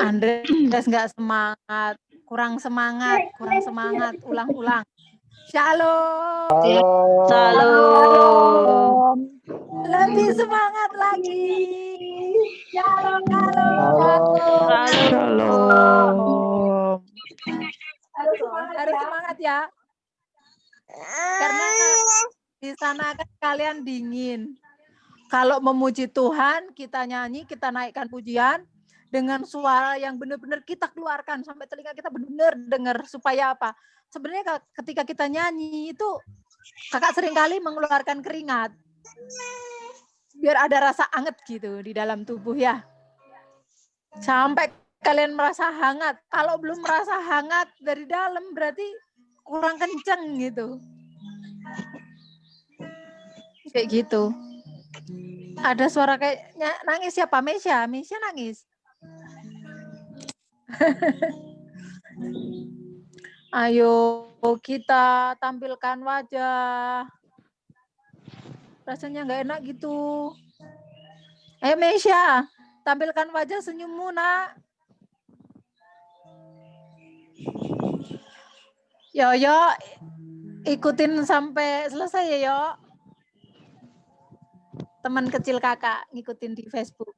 Andres nggak semangat, kurang semangat. Ulang. Shalom. Shalom. Lebih semangat lagi. Shalom. Harus semangat ya. Karena di sana kan kalian dingin. Kalau memuji Tuhan, kita nyanyi, kita naikkan pujian dengan suara yang benar-benar kita keluarkan sampai telinga kita benar-benar dengar. Supaya apa? Sebenarnya ketika kita nyanyi itu kakak seringkali mengeluarkan keringat. Biar ada rasa anget gitu di dalam tubuh ya. Sampai kalian merasa hangat. Kalau belum merasa hangat dari dalam berarti kurang kenceng gitu. Kayak gitu. Ada suara kayak nangis siapa? Mesya nangis. Ayo kita tampilkan wajah. Rasanya nggak enak gitu. Ayo Mesya, tampilkan wajah senyummu nak. Yo, ikutin sampai selesai ya yo. Teman kecil kakak ngikutin di Facebook.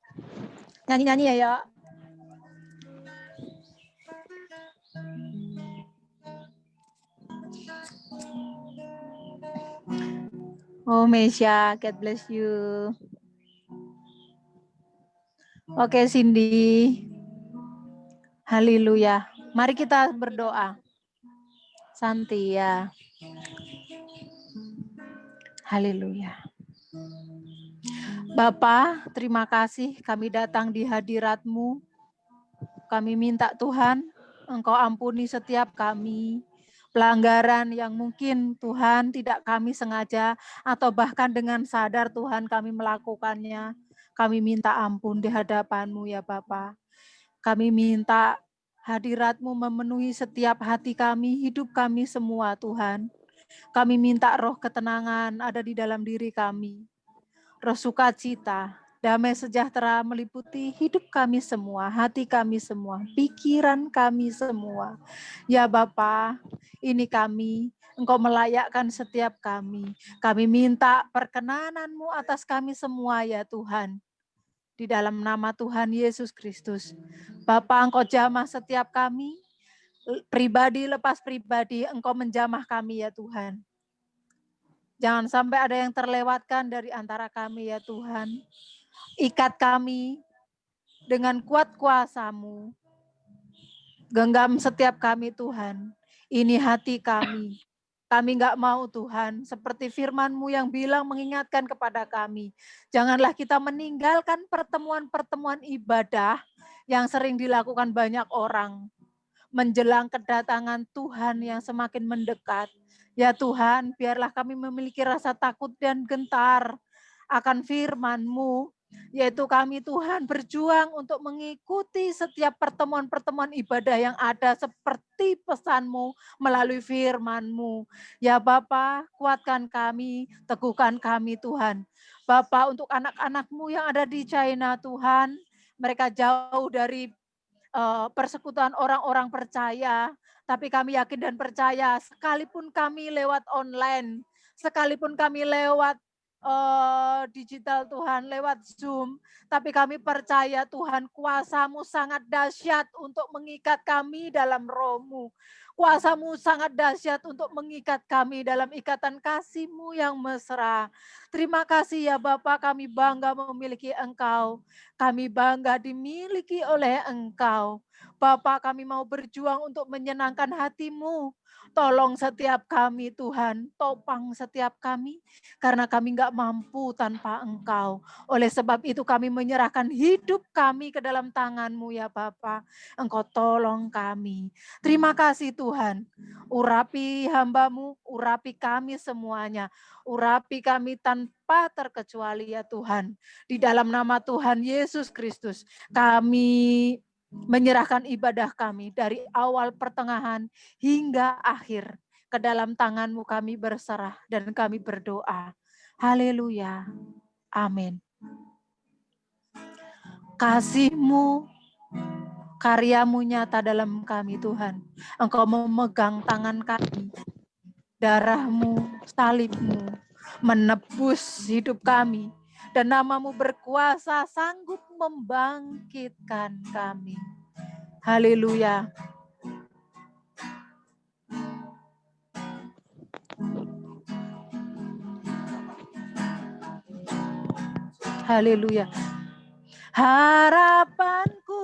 Nyanyi-nyanyi ya yo. Oh Mesya, God bless you. Oke Cindy. Haleluya. Mari kita berdoa. Santi ya. Haleluya. Bapa, terima kasih kami datang di hadirat-Mu. Kami minta Tuhan, Engkau ampuni setiap kami. Pelanggaran yang mungkin Tuhan tidak kami sengaja atau bahkan dengan sadar Tuhan kami melakukannya. Kami minta ampun di hadapan-Mu ya Bapa. Kami minta hadirat-Mu memenuhi setiap hati kami, hidup kami semua Tuhan. Kami minta roh ketenangan ada di dalam diri kami. Roh sukacita, damai sejahtera meliputi hidup kami semua, hati kami semua, pikiran kami semua. Ya Bapa, ini kami, Engkau melayakkan setiap kami. Kami minta perkenanan-Mu atas kami semua ya Tuhan. Di dalam nama Tuhan Yesus Kristus. Bapa, Engkau jamah setiap kami, pribadi lepas pribadi, Engkau menjamah kami ya Tuhan. Jangan sampai ada yang terlewatkan dari antara kami ya Tuhan. Ikat kami dengan kuat kuasa-Mu. Genggam setiap kami Tuhan. Ini hati kami. Kami enggak mau Tuhan, seperti firman-Mu yang bilang mengingatkan kepada kami. Janganlah kita meninggalkan pertemuan-pertemuan ibadah yang sering dilakukan banyak orang. Menjelang kedatangan Tuhan yang semakin mendekat. Ya Tuhan, biarlah kami memiliki rasa takut dan gentar akan firman-Mu, yaitu kami Tuhan berjuang untuk mengikuti setiap pertemuan-pertemuan ibadah yang ada seperti pesan-Mu melalui firman-Mu. Ya Bapa, kuatkan kami, teguhkan kami Tuhan. Bapa, untuk anak-anak-Mu yang ada di China Tuhan, mereka jauh dari persekutuan orang-orang percaya, tapi kami yakin dan percaya sekalipun kami lewat online, sekalipun kami lewat digital Tuhan, lewat Zoom, tapi kami percaya Tuhan kuasa-Mu sangat dahsyat untuk mengikat kami dalam roh-Mu. Kuasa-Mu sangat dahsyat untuk mengikat kami dalam ikatan kasih-Mu yang mesra. Terima kasih ya Bapa, kami bangga memiliki Engkau. Kami bangga dimiliki oleh Engkau. Bapa, kami mau berjuang untuk menyenangkan hati-Mu. Tolong setiap kami Tuhan, topang setiap kami, karena kami enggak mampu tanpa Engkau. Oleh sebab itu kami menyerahkan hidup kami ke dalam tangan-Mu ya Bapa. Engkau tolong kami. Terima kasih Tuhan. Urapi hamba-Mu, urapi kami semuanya. Urapi kami tanpa terkecuali ya Tuhan. Di dalam nama Tuhan Yesus Kristus, kami menyerahkan ibadah kami dari awal pertengahan hingga akhir. Ke dalam tangan-Mu kami berserah dan kami berdoa. Haleluya. Amin. Kasih-Mu karya-Mu nyata dalam kami Tuhan. Engkau memegang tangan kami, darah-Mu, salib-Mu menebus hidup kami. Dan nama-Mu berkuasa sanggup membangkitkan kami. Haleluya. Haleluya. Harapanku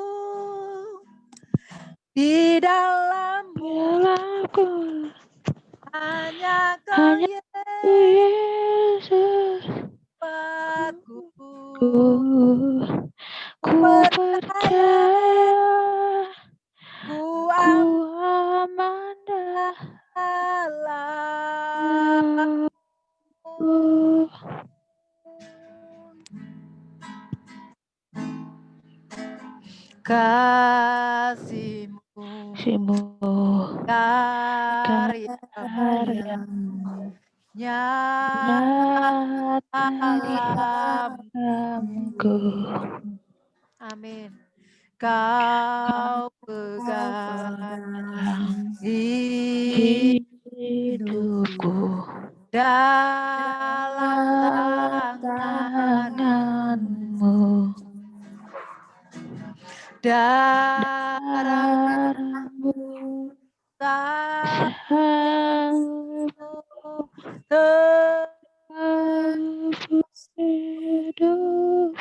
di dalam-Mu hanya Kau Yesus, Bapakku. ku percaya, ku aman dalam kasih-Mu, karya-Mu nyata dalamku. Amin. Kau pegang hidupku dalam tangan-Mu. Darah-Mu tebus hidup,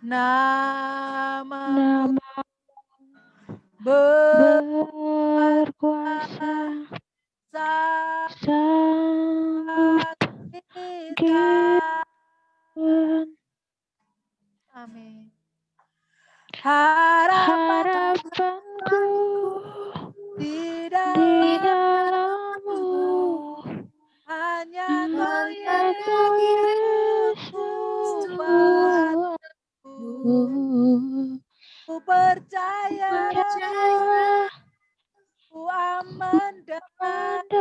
nama-Mu berkuasa sanggup kita. Amin. Harapanku di dalam-Mu hanya Kau Yesus Tuhanku. Ku percaya, ku aman dalam-Mu.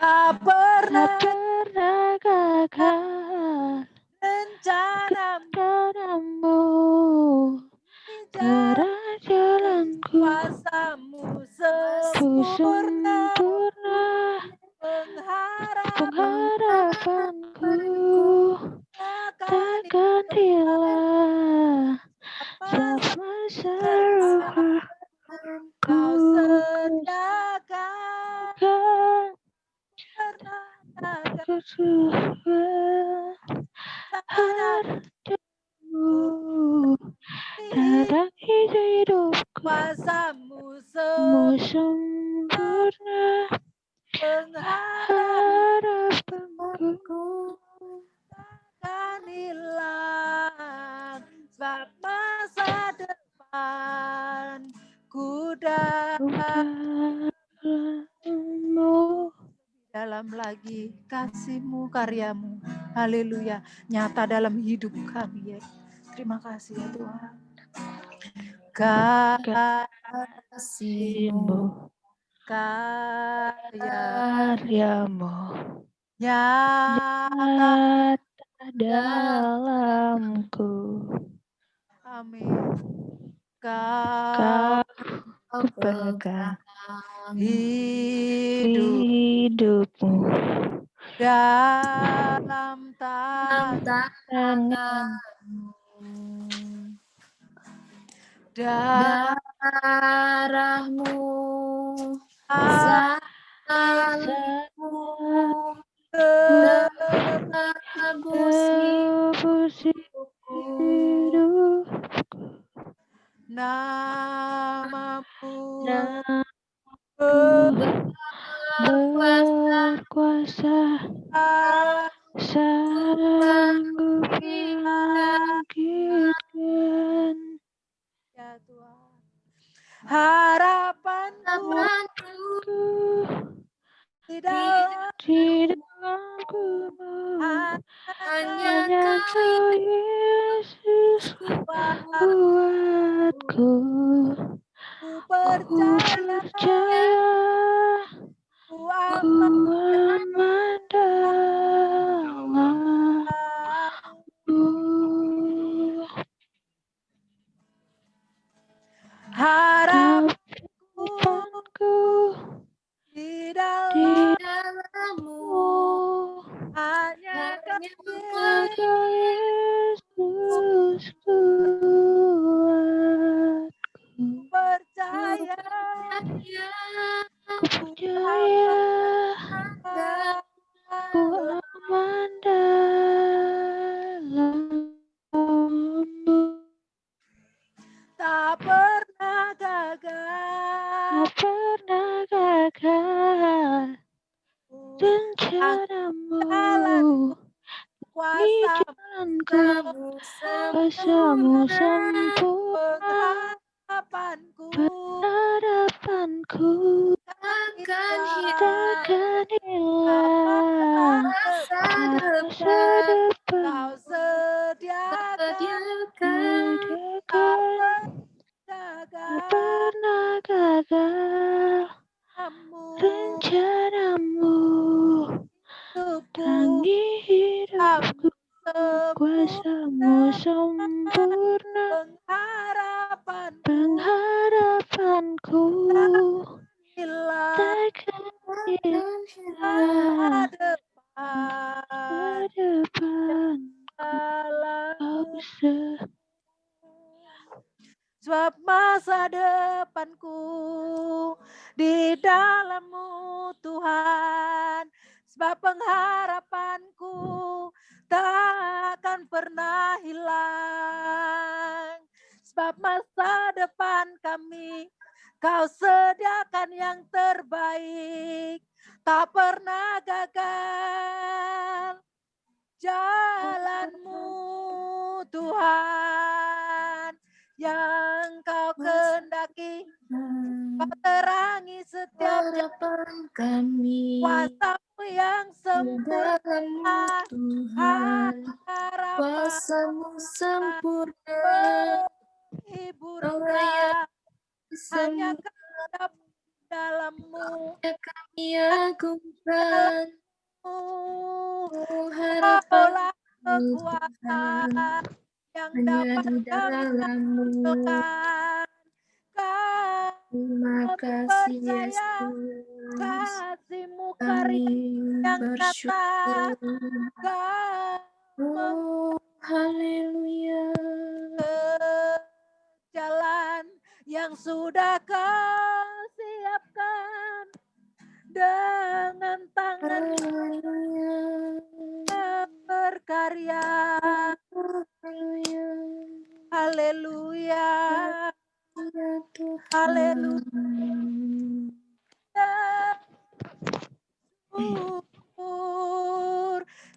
Tak pernah gagal rencana-Mu, jalanku kuasa-Mu sempurna, pengharapanku takkan hilang semasa roh Kau sediakan dalam hidupku, kuasa-Mu sempurna, pengharapanku takkan hilang, sebab masa depan ku dalam-Mu. Dalam lagi kasih-Mu, karya-Mu, haleluya, nyata dalam hidup kami ya. Terima kasih ya Tuhan. Kasih-Mu, karya-Mu nyata dalamku. Amin. Kau pegang hidupmu dalam tangan-Mu. Darah-Mu, salib-Mu tebus hidupku, nama-Mu berkuasa sanggup bangkitkan. Ya Tuhan. Harapanku di dalam-Mu hanya Kau Yesus kuatku. Ku percaya, ku aman rencanamu di Kuasa jalanku, Kamu kuasamu sempurna, sempurna, pengharapanku pengharapanku akan takkan hilang hilang. masa Masa depan. depan Kau sediakan sediakan tak jaga pernah gagal kamu rencanamu hidupku dalam hidupku. Kuasamu sempurna, pengharapanku pengharapanku hilang takkan hilang. masa Masa depan depan kau sebab masa depanku di dalam-Mu Tuhan, sebab pengharapanku tak akan pernah hilang, sebab masa depan kami Kau sediakan yang terbaik, tak pernah gagal jalan-Mu Tuhan, yang Kau kehendaki, Kau terangi setiap Harapan kami kuasa-Mu yang di sempurna, dalam-Mu Tuhan, harapan kuasa-Mu sempurna, hiburkan hanya semua kehendak dalam-Mu, kami agungkan. dalam-Mu. Harapan Kaulah kekuatan Tuhan, yang hanya dapat di kami dalam-Mu. andalkan. Terima Kami kasih percaya Yesus, kasih-Mu kami karya yang nyata. bersyukur. Kau Oh, haleluya. jalan yang sudah Kau siapkan dengan tangan Haleluya. berkarya. Haleluya. Haleluya. Ya Tuhan. Haleluya.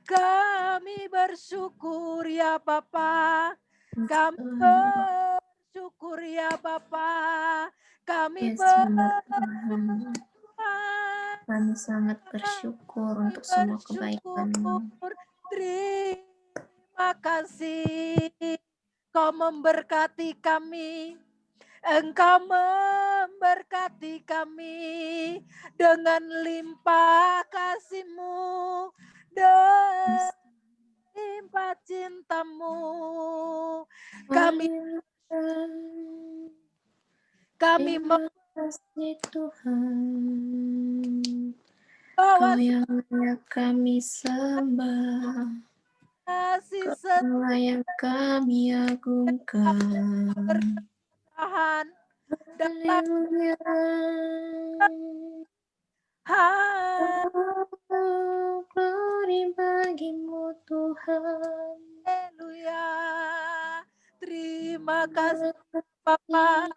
Kami bersyukur ya Bapa. Kami bersyukur ya Bapa. Kami Yes, benar Tuhan. Tuhan. Kami sangat bersyukur untuk semua kebaikan-Mu. Terima kasih. Kau memberkati kami. Engkau memberkati kami dengan limpah kasih-Mu, dan limpah cinta-Mu. Kami Terima kasih Tuhan. Kau yang layak kami sembah, kasih Kau yang kami agungkan. Tuhan dalam Haleluya. Oh, glory bagi-Mu Tuhan. haleluya. Terima kasih Bapa.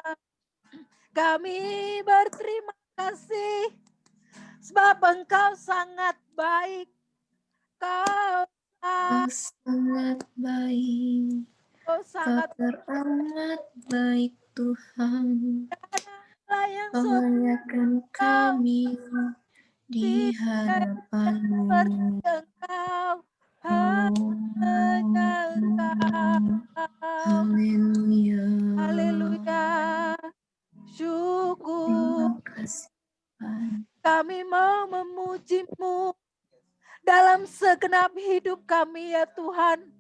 Kami berterima kasih sebab Engkau sangat baik. Kau sangat baik. Kau sangat teramat baik Tuhan. yang Kau layakkan kami di hadapan-Mu. Engkau Haleluya. haleluya. Terima Syukur kasih Tuhan. kami mau memuji-Mu dalam segenap hidup kami ya Tuhan.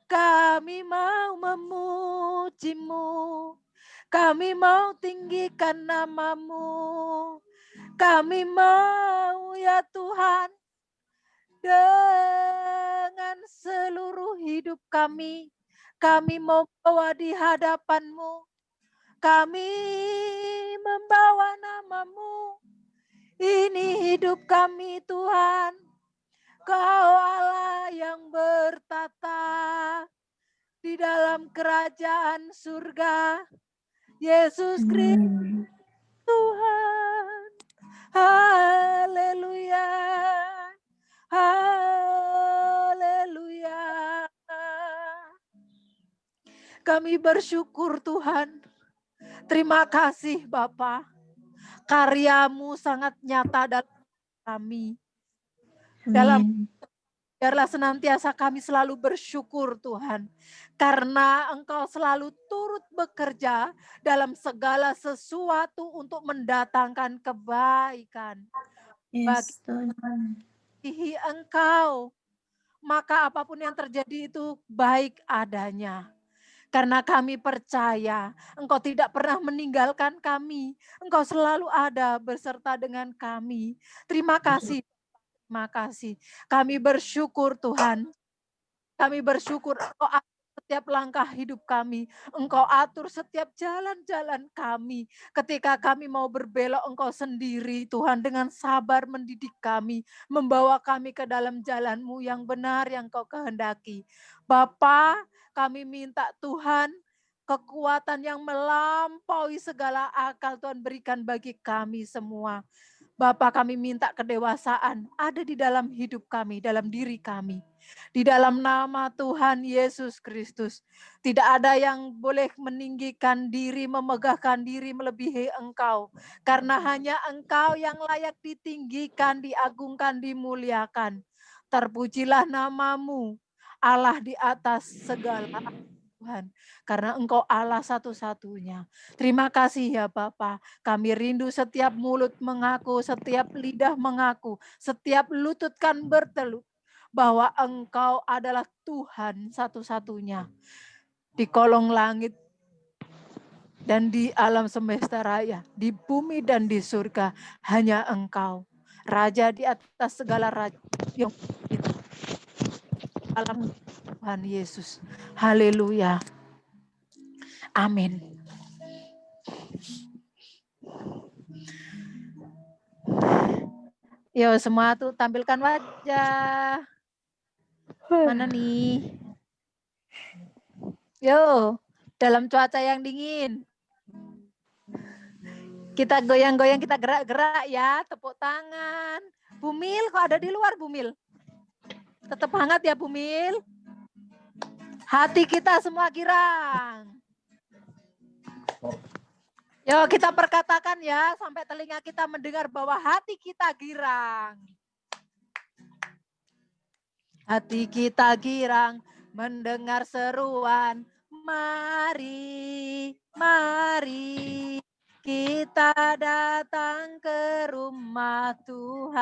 Kami mau memuji-Mu. Kami mau tinggikan nama-Mu. Kami mau ya Tuhan dengan seluruh hidup kami. Kami mau bawa di hadapan-Mu. Kami membawa nama-Mu. Ini hidup kami Tuhan. Kau Allah yang bertata di dalam kerajaan surga. Yesus Kristus Tuhan. Haleluya. Kami bersyukur Tuhan. Terima kasih Bapa. Karya-Mu sangat nyata dalam kami. Dalam Amin. biarlah senantiasa kami selalu bersyukur Tuhan. Karena Engkau selalu turut bekerja dalam segala sesuatu untuk mendatangkan kebaikan. Bagi Yes, Tuhan. Engkau, maka apapun yang terjadi itu baik adanya. Karena kami percaya Engkau tidak pernah meninggalkan kami. Engkau selalu ada beserta dengan kami. Terima kasih. Terima kasih. Kami bersyukur Tuhan. Kami bersyukur Engkau atur setiap langkah hidup kami. Engkau atur setiap jalan-jalan kami. Ketika kami mau berbelok, Engkau sendiri Tuhan dengan sabar mendidik kami. Membawa kami ke dalam jalan-Mu yang benar yang Kau kehendaki. Bapa, kami minta Tuhan kekuatan yang melampaui segala akal Tuhan berikan bagi kami semua. Bapa, kami minta kedewasaan ada di dalam hidup kami, dalam diri kami. Di dalam nama Tuhan Yesus Kristus. Tidak ada yang boleh meninggikan diri, memegahkan diri melebihi Engkau. Karena hanya Engkau yang layak ditinggikan, diagungkan, dimuliakan. Terpujilah namamu, Allah di atas segala Tuhan. Karena Engkau Allah satu-satunya. Terima kasih ya Bapa. Kami rindu setiap mulut mengaku, setiap lidah mengaku, setiap lutut kan bertelut bahwa Engkau adalah Tuhan satu-satunya. Di kolong langit dan di alam semesta raya, di bumi dan di surga, hanya Engkau. Raja di atas segala raja yang alam Tuhan Yesus. Haleluya. Amin. Yo, semua tuh tampilkan wajah. Mana nih? Yo, dalam cuaca yang dingin. Kita goyang-goyang, kita gerak-gerak ya, tepuk tangan. Bumil, kok ada di luar Bumil? Tetap hangat ya Bumil. Hati kita semua girang. Yo, kita perkatakan ya, sampai telinga kita mendengar bahwa hati kita girang. Hati kita girang mendengar seruan, mari, mari kita datang ke rumah Tuhan.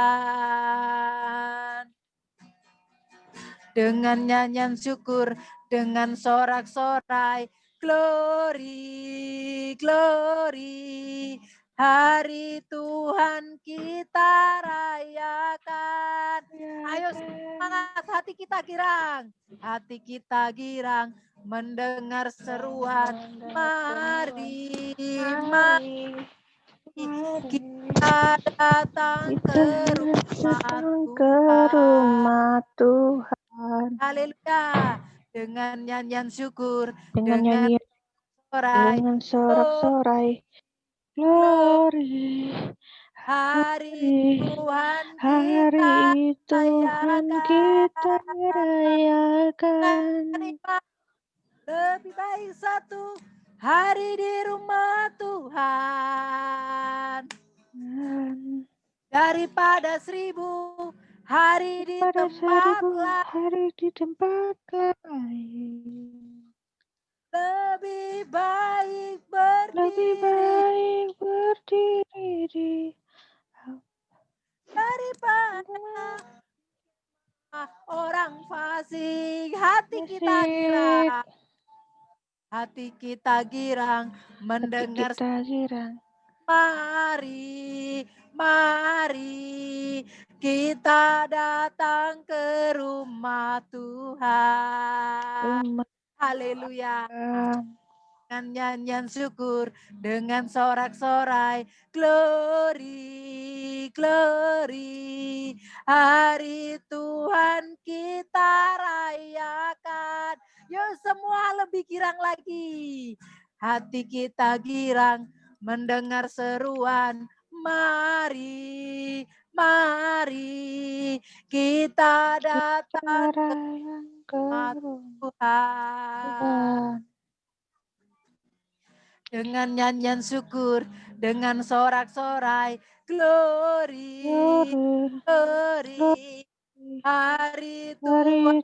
Dengan nyanyian syukur, dengan sorak-sorai, glory, glory. Hari Tuhan kita rayakan. Ayo semangat, hati kita girang. Hati kita girang mendengar seruan. Mari, mari kita datang ke rumah Tuhan. Haleluya. Dengan nyanyian syukur, dengan sorak-sorai, glory. Hari Tuhan kita rayakan. Lebih baik satu hari di rumah Tuhan daripada 1000 hari di tempat lain. Lebih baik berdiri daripada orang fasik. Hati kita girang. Hati kita girang mendengar. Mari, mari kita datang ke rumah Tuhan. Haleluya. Dengan nyanyian syukur, dengan sorak-sorai, glory, glory. Hari Tuhan kita rayakan. Yuk semua lebih girang lagi. Hati kita girang mendengar seruan, mari, mari kita datang ke rumah Tuhan. dengan nyanyian syukur, dengan sorak-sorai, glory, glory, hari Tuhan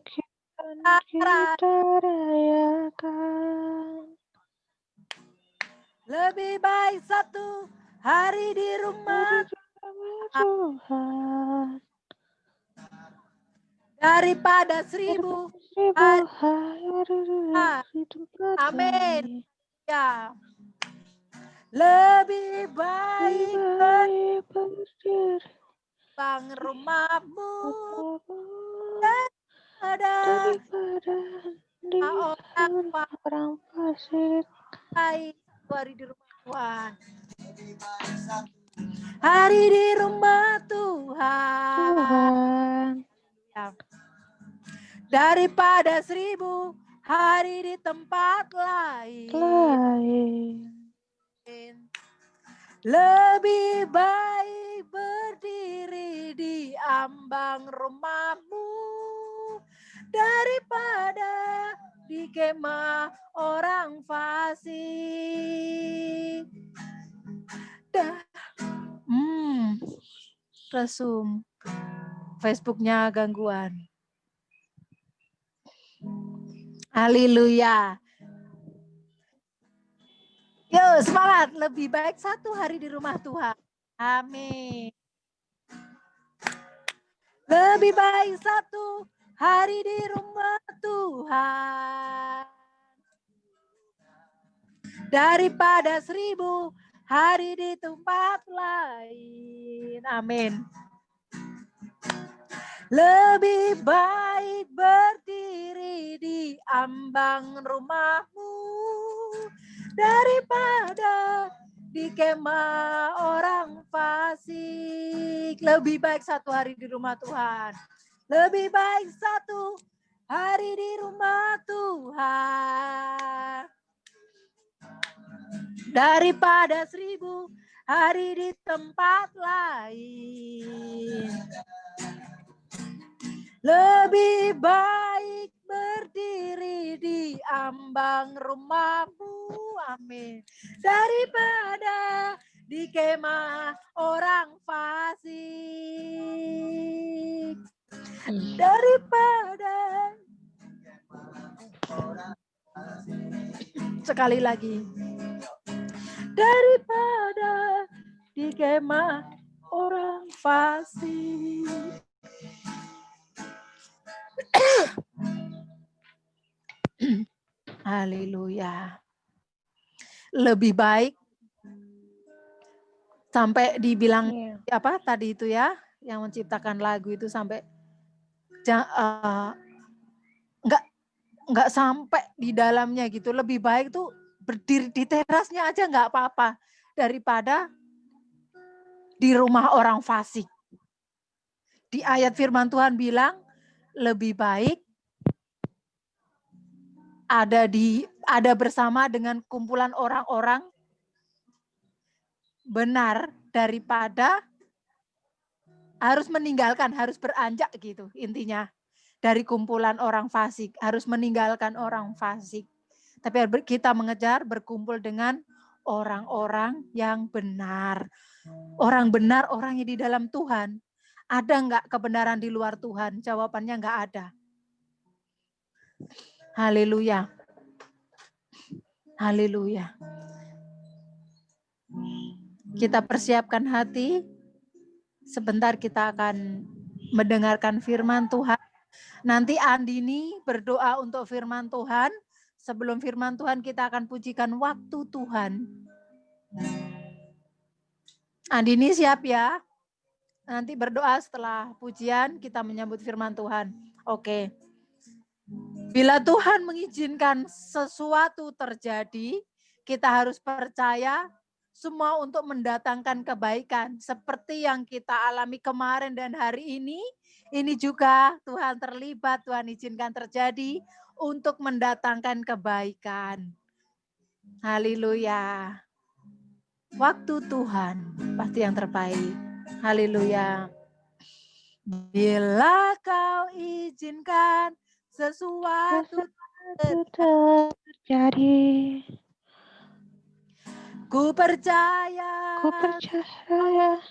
Mari kita rayakan. lebih baik satu hari di rumah Hari bersama Tuhan. daripada 1000 Seribu hari. hari di tempat Amin. lain. Ya. Lebih Lebih baik baik berdiri bang rumahmu daripada daripada di orang orang fasik. baik hari di rumah Tuhan. Hari di rumah Tuhan. Ya. Daripada 1000 hari di tempat lain. Lebih baik berdiri di ambang rumahmu daripada di kemah orang fasik. Resum. Facebooknya gangguan. Haleluya. Yo, semangat. Lebih baik satu hari di rumah Tuhan. Amin. Lebih baik satu hari di rumah Tuhan daripada 1000 hari di tempat lain. Amin. Lebih baik berdiri di ambang rumahmu daripada di kemah orang fasik. Lebih baik satu hari di rumah Tuhan. Lebih baik satu hari di rumah Tuhan daripada 1000 hari di tempat lain. Lebih baik berdiri di ambang rumahmu, amin, daripada di kemah orang fasik. Daripada sekali lagi, daripada di kemah orang fasik. Haleluya. Lebih baik sampai dibilang apa tadi itu ya, yang menciptakan lagu itu sampai nggak sampai di dalamnya gitu. Lebih baik tuh berdiri di terasnya aja nggak apa-apa daripada di rumah orang fasik. Di ayat firman Tuhan bilang lebih baik ada bersama dengan kumpulan orang-orang benar daripada harus meninggalkan, harus beranjak gitu intinya. Dari kumpulan orang fasik, harus meninggalkan orang fasik. Tapi kita mengejar berkumpul dengan orang-orang yang benar. Orang benar, orang yang di dalam Tuhan. Ada enggak kebenaran di luar Tuhan? Jawabannya enggak ada. Haleluya. Haleluya. Kita persiapkan hati. Sebentar kita akan mendengarkan firman Tuhan. Nanti Andini berdoa untuk firman Tuhan. Sebelum firman Tuhan kita akan pujikan waktu Tuhan. Andini siap ya? Nanti berdoa setelah pujian kita menyambut firman Tuhan. Oke. Bila Tuhan mengizinkan sesuatu terjadi, kita harus percaya semua untuk mendatangkan kebaikan. Seperti yang kita alami kemarin dan hari ini juga Tuhan terlibat, Tuhan izinkan terjadi untuk mendatangkan kebaikan. Haleluya. Waktu Tuhan pasti yang terbaik. Haleluya. Bila kau izinkan sesuatu terjadi, Ku percaya Ku percaya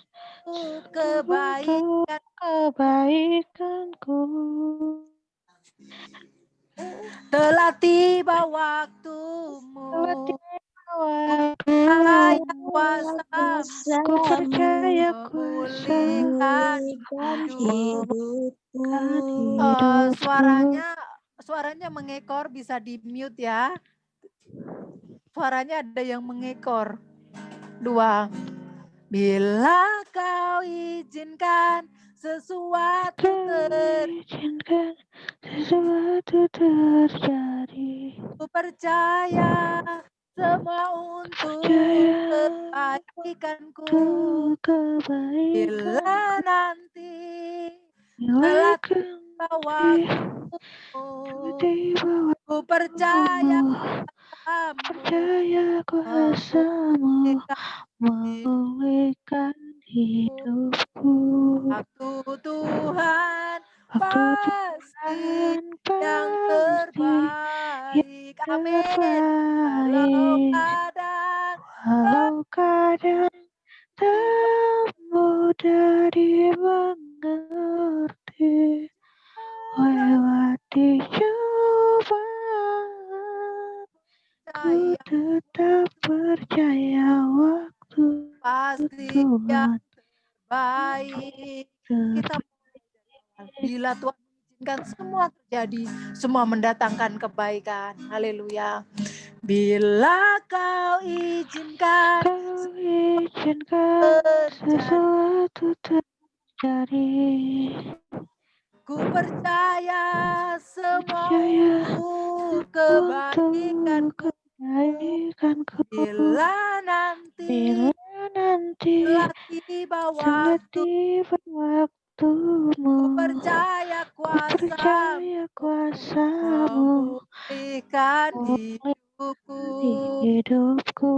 untuk untuk kebaikan kebaikanku. telah tiba waktumu. Telah tiba Percaya waktumu. kuasamu Ku percaya kuasamu memulihkan Memulihkan hidup. hidupku. hidupku. Suaranya mengekor, bisa di mute ya. Suaranya ada yang mengekor. 2. Bila kau izinkan sesuatu Izinkan sesuatu terjadi. ku percaya semua untuk Percaya kebaikanku. untuk kebaikanku. Bila nanti Bila telah tiba waktumu, tiba ku percaya waktumu, kamu percaya kuasamu memulihkan hidupku. waktu Tuhan Waktu pasti Tuhan yang pasti terbaik. yang Amin. Walau terbaik. kadang Walau kadang tak mudah dimengerti, lewati cobaan, ku saya tetap percaya waktu pasti yang Tuhan terbaik. Kita bila Tuhan mengizinkan semua terjadi, semua mendatangkan kebaikan. Haleluya. Bila kau izinkan Kau izinkan terjadi, sesuatu terjadi. ku percaya semua Percaya untuk untuk kebaikanku. kebaikanku. Bila nanti Bila nanti telah tiba telah waktu, tiba waktumu, ku percaya ku kuasamu percaya kuasamu memulihkan memulihkan hidupku. hidupku.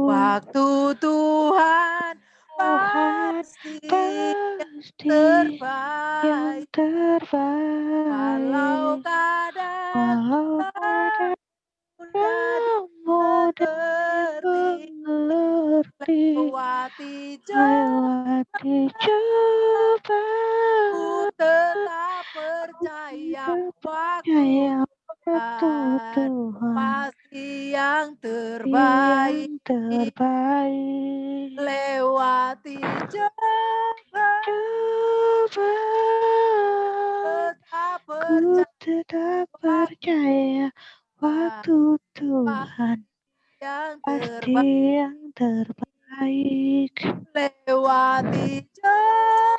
Waktu Tuhan Tuhan pasti pasti yang terbaik. Walau terbaik. kadang Walau kadang mudah mudah dimengerti, mengerti, lewati lewati ku cobaan, tetap percaya waktu percaya waktu Tuhan Tuhan pasti yang yang terbaik. terbaik. Lewati cobaan Cobaan, tetap ku percaya tetap waktu percaya Tuhan waktu Tuhan yang pasti terbaik. yang terbaik. Lewati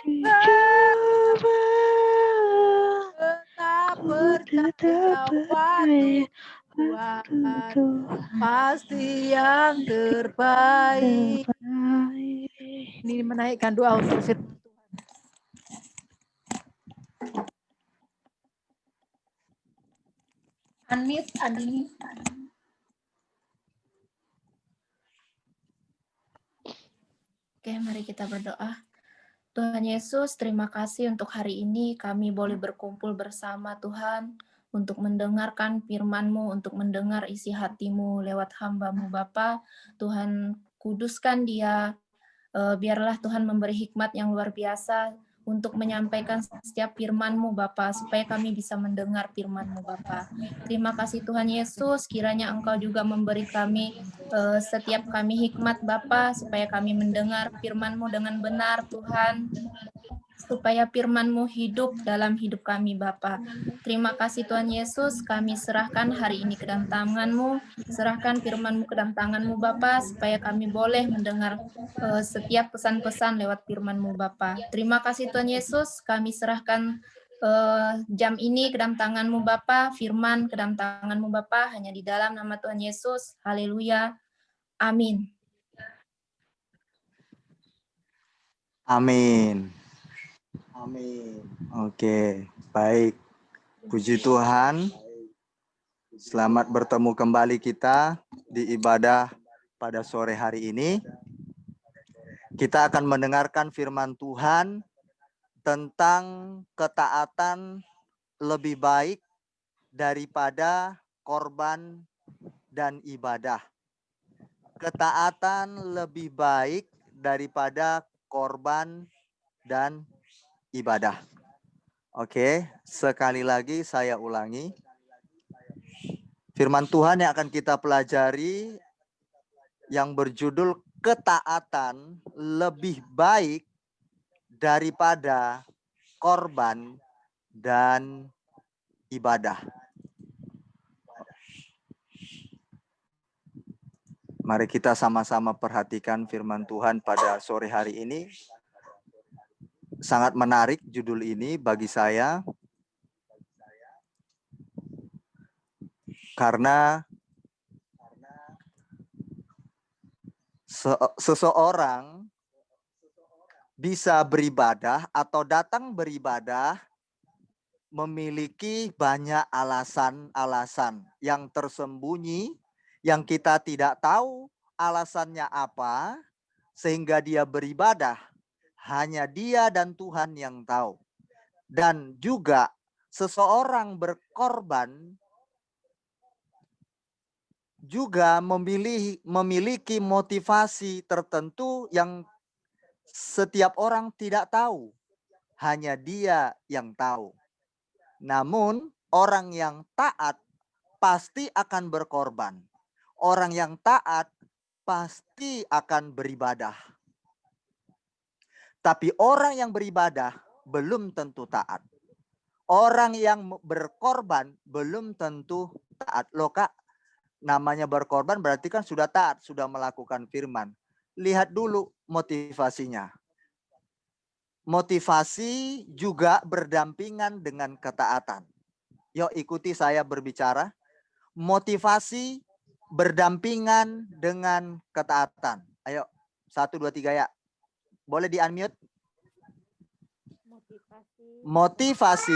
Dicoba, tetap ku tetap percaya waktu percaya waktu Tuhan Tuhan pasti yang terbaik. terbaik. Ini menaikkan doa untuk firman Tuhan. Unmute, Andini. Oke, mari kita berdoa. Tuhan Yesus, terima kasih untuk hari ini kami boleh berkumpul bersama Tuhan untuk mendengarkan firman-Mu, untuk mendengar isi hati-Mu lewat hamba-Mu Bapa. Tuhan kuduskan dia, biarlah Tuhan memberi hikmat yang luar biasa untuk menyampaikan setiap firman-Mu Bapa, supaya kami bisa mendengar firman-Mu Bapa. Terima kasih Tuhan Yesus, kiranya Engkau juga memberi kami setiap kami hikmat Bapa, supaya kami mendengar firman-Mu dengan benar Tuhan, supaya firman-Mu hidup dalam hidup kami Bapa. Terima kasih Tuhan Yesus, kami serahkan hari ini ke dalam tangan-Mu, serahkan firman-Mu ke dalam tangan-Mu Bapa, supaya kami boleh mendengar setiap pesan-pesan lewat firman-Mu Bapa. Terima kasih Tuhan Yesus, kami serahkan jam ini ke dalam tangan-Mu Bapa, firman ke dalam tangan-Mu Bapa, hanya di dalam nama Tuhan Yesus. Haleluya. Amin. Amin. Amin. Oke, baik. Puji Tuhan. Selamat bertemu kembali kita di ibadah pada sore hari ini. Kita akan mendengarkan firman Tuhan tentang ketaatan lebih baik daripada korban dan ibadah. ketaatan lebih baik daripada korban dan ibadah. Oke, sekali lagi saya ulangi. Firman Tuhan yang akan kita pelajari yang berjudul ketaatan lebih baik daripada korban dan ibadah. Mari kita sama-sama perhatikan firman Tuhan pada sore hari ini. Sangat menarik judul ini bagi saya. Karena seseorang bisa beribadah atau datang beribadah memiliki banyak alasan-alasan yang tersembunyi, yang kita tidak tahu alasannya apa, sehingga dia beribadah. Hanya dia dan Tuhan yang tahu. Dan juga seseorang berkorban juga memiliki motivasi tertentu yang setiap orang tidak tahu. Hanya dia yang tahu. Namun orang yang taat pasti akan berkorban. Orang yang taat pasti akan beribadah. Tapi orang yang beribadah belum tentu taat. Orang yang berkorban belum tentu taat. Loh Kak, namanya berkorban berarti kan sudah taat, sudah melakukan firman. Lihat dulu motivasinya. Motivasi juga berdampingan dengan ketaatan. Yuk ikuti saya berbicara. Motivasi berdampingan dengan ketaatan. Ayo, 1, 2, 3 ya. Boleh di-unmute? Motivasi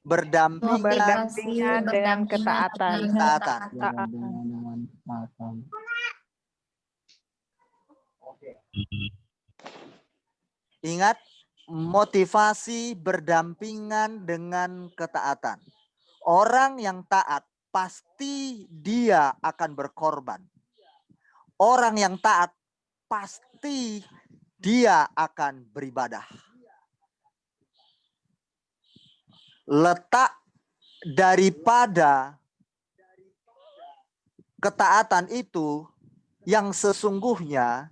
berdampingan dengan ketaatan. Ingat, motivasi berdampingan dengan ketaatan. Orang yang taat pasti dia akan berkorban. Orang yang taat pasti dia akan beribadah. Letak daripada ketaatan itu yang sesungguhnya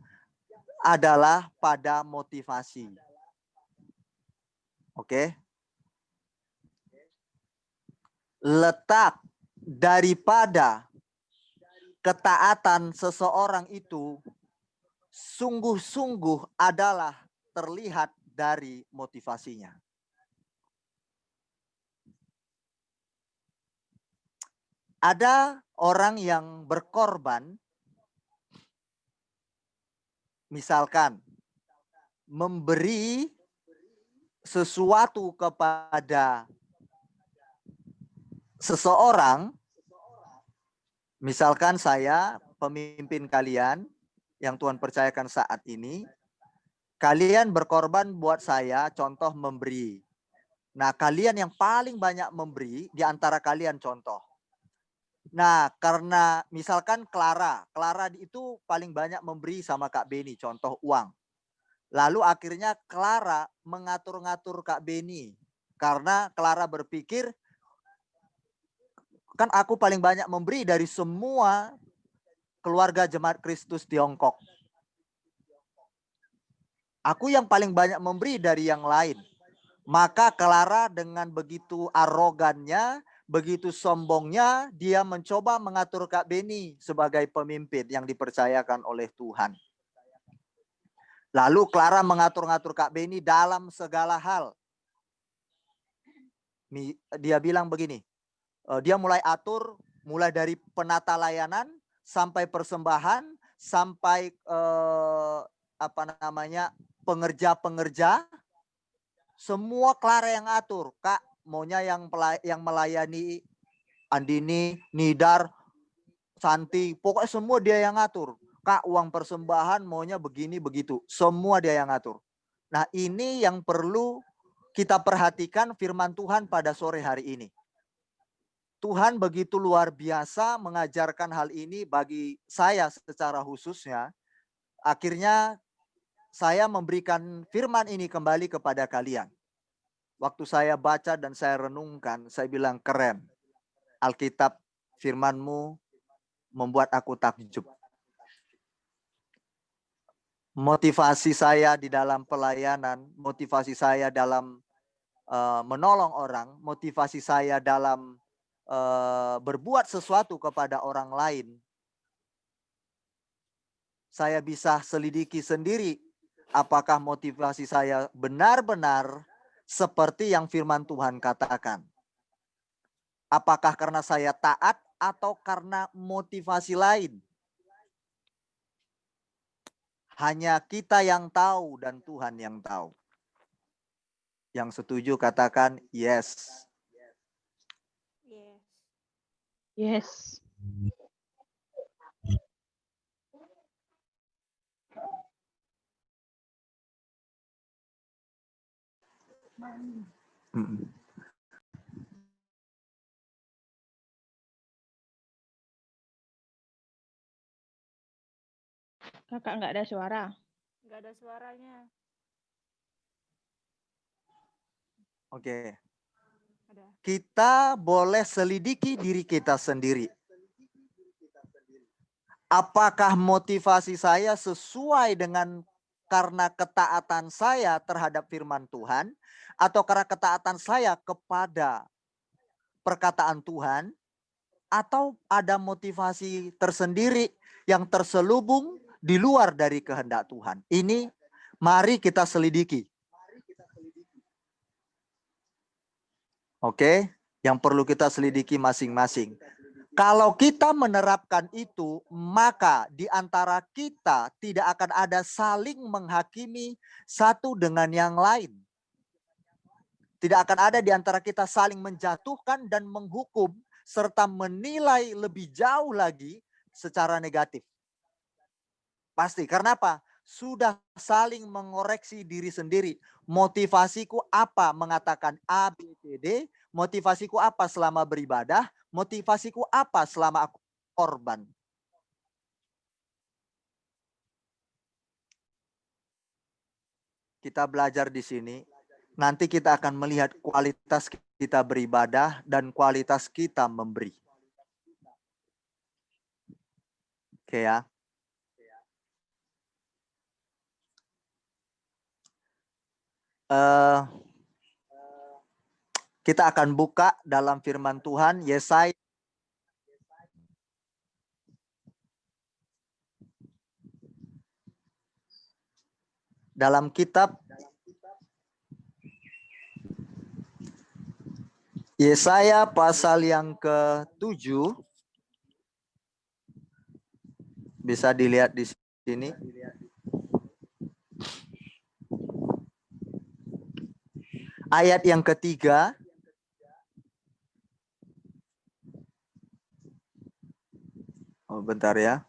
adalah pada motivasi. Oke. Letak daripada ketaatan seseorang itu sungguh-sungguh adalah terlihat dari motivasinya. Ada orang yang berkorban, misalkan memberi sesuatu kepada seseorang, misalkan saya pemimpin kalian yang Tuhan percayakan saat ini, kalian berkorban buat saya, contoh memberi. Nah, kalian yang paling banyak memberi di antara kalian contoh. Nah, karena misalkan Clara itu paling banyak memberi sama Kak Beni, contoh uang. Lalu akhirnya Clara mengatur-ngatur Kak Beni. Karena Clara berpikir, kan aku paling banyak memberi dari semua keluarga Jemaat Kristus Tiongkok. Aku yang paling banyak memberi dari yang lain. Maka Clara dengan begitu arogannya, begitu sombongnya, dia mencoba mengatur Kak Beni sebagai pemimpin yang dipercayakan oleh Tuhan. Lalu Clara mengatur-ngatur Kak Beni dalam segala hal. Dia bilang begini, dia mulai atur, mulai dari penata layanan, sampai persembahan, sampai pengerja-pengerja, semua Clara yang atur. Kak, maunya yang melayani Andini, Nidar, Santi, pokoknya semua dia yang ngatur. Kak, uang persembahan maunya begini begitu, semua dia yang ngatur. Nah, ini yang perlu kita perhatikan firman Tuhan pada sore hari ini. Tuhan begitu luar biasa mengajarkan hal ini bagi saya secara khususnya. Akhirnya saya memberikan firman ini kembali kepada kalian. Waktu saya baca dan saya renungkan, saya bilang keren. Alkitab firman-Mu membuat aku takjub. Motivasi saya di dalam pelayanan, motivasi saya dalam menolong orang, motivasi saya dalam berbuat sesuatu kepada orang lain. Saya bisa selidiki sendiri apakah motivasi saya benar-benar seperti yang firman Tuhan katakan. Apakah karena saya taat atau karena motivasi lain? Hanya kita yang tahu dan Tuhan yang tahu. Yang setuju katakan yes. Yes. Kakak nggak ada suara. Nggak ada suaranya. Oke. Ada. Kita boleh selidiki diri kita sendiri. Apakah motivasi saya sesuai dengan karena ketaatan saya terhadap firman Tuhan atau karena ketaatan saya kepada perkataan Tuhan, atau ada motivasi tersendiri yang terselubung di luar dari kehendak Tuhan. Ini mari kita selidiki. Oke, yang perlu kita selidiki masing-masing. Kalau kita menerapkan itu, maka di antara kita tidak akan ada saling menghakimi satu dengan yang lain. Tidak akan ada di antara kita saling menjatuhkan dan menghukum serta menilai lebih jauh lagi secara negatif. Pasti, karena apa? Sudah saling mengoreksi diri sendiri. Motivasiku apa mengatakan A, B, C, D? Motivasiku apa selama beribadah? Motivasiku apa selama aku korban? Kita belajar di sini. Nanti kita akan melihat kualitas kita beribadah dan kualitas kita memberi. Oke ya. Kita akan buka dalam firman Tuhan Yesaya dalam kitab Yesaya pasal yang ke-7. Bisa dilihat di sini. Ayat yang ketiga. Oh, bentar ya.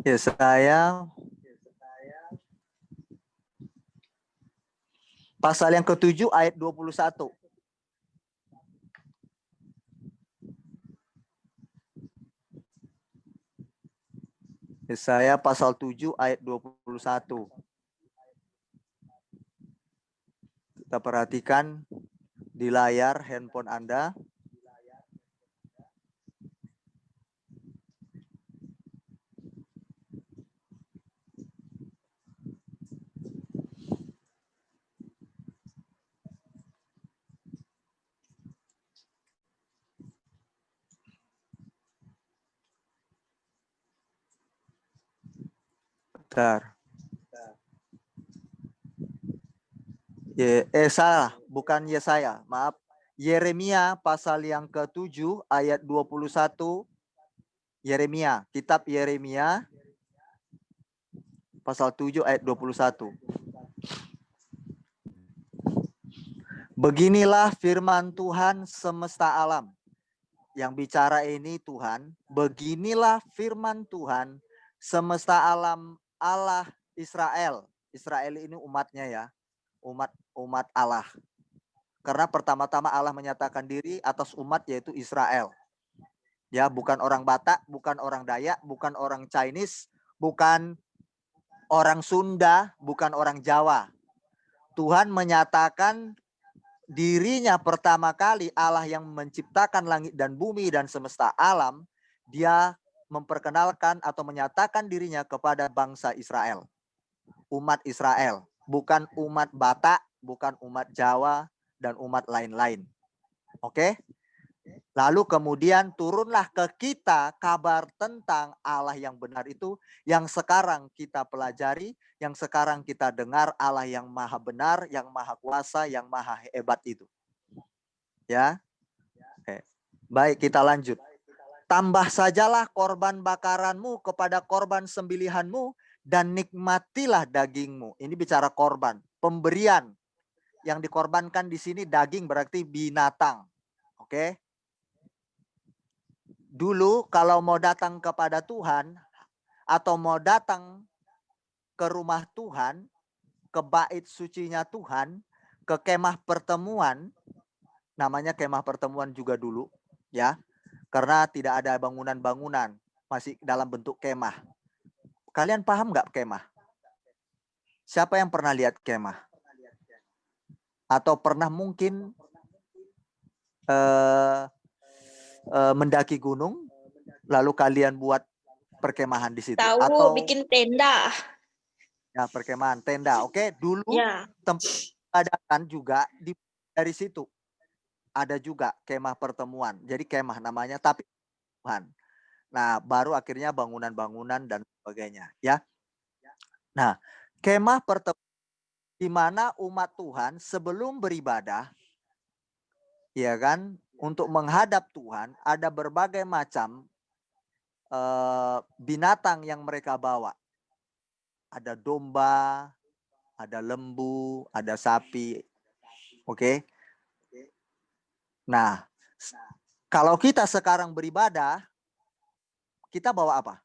Yesaya pasal yang ke-7 ayat 21. Yesaya pasal 7 ayat 21. Kita perhatikan di layar handphone Anda. Bentar. Salah, bukan Yesaya, maaf. Yeremia pasal yang ke-7 ayat 21. Yeremia, kitab Yeremia pasal 7 ayat 21. Beginilah firman Tuhan semesta alam. Yang bicara ini Tuhan, beginilah firman Tuhan semesta alam Allah Israel. Israel ini umatnya ya, umat Allah. Karena pertama-tama Allah menyatakan diri atas umat yaitu Israel. Ya, bukan orang Batak, bukan orang Dayak, bukan orang Chinese, bukan orang Sunda, bukan orang Jawa. Tuhan menyatakan dirinya pertama kali, Allah yang menciptakan langit dan bumi dan semesta alam, dia memperkenalkan atau menyatakan dirinya kepada bangsa Israel. Umat Israel, bukan umat Batak, bukan umat Jawa, dan umat lain-lain. Oke? Lalu kemudian turunlah ke kita kabar tentang Allah yang benar itu, yang sekarang kita pelajari, yang sekarang kita dengar, Allah yang maha benar, yang maha kuasa, yang maha hebat itu. Ya. Oke. Baik, kita lanjut. Tambah sajalah korban bakaranmu kepada korban sembelihanmu dan nikmatilah dagingmu. Ini bicara korban, pemberian. Yang dikorbankan di sini daging berarti binatang. Oke. Dulu kalau mau datang kepada Tuhan atau mau datang ke rumah Tuhan, ke bait sucinya Tuhan, ke kemah pertemuan, namanya kemah pertemuan juga dulu, ya. Karena tidak ada bangunan-bangunan, masih dalam bentuk kemah. Kalian paham nggak kemah? Siapa yang pernah lihat kemah? Atau pernah mungkin mendaki gunung, lalu kalian buat perkemahan di situ? Tahu, Atau bikin tenda. ya perkemahan tenda. Oke, dulu Ya. tempat ibadatan juga dari situ. Ada juga kemah pertemuan. Jadi kemah namanya, tapi Tuhan. Nah, baru akhirnya bangunan-bangunan dan sebagainya, ya. Nah, kemah pertemuan di mana umat Tuhan sebelum beribadah, ya kan, untuk menghadap Tuhan, ada berbagai macam binatang yang mereka bawa. Ada domba, ada lembu, ada sapi. Oke. Nah, kalau kita sekarang beribadah, kita bawa apa?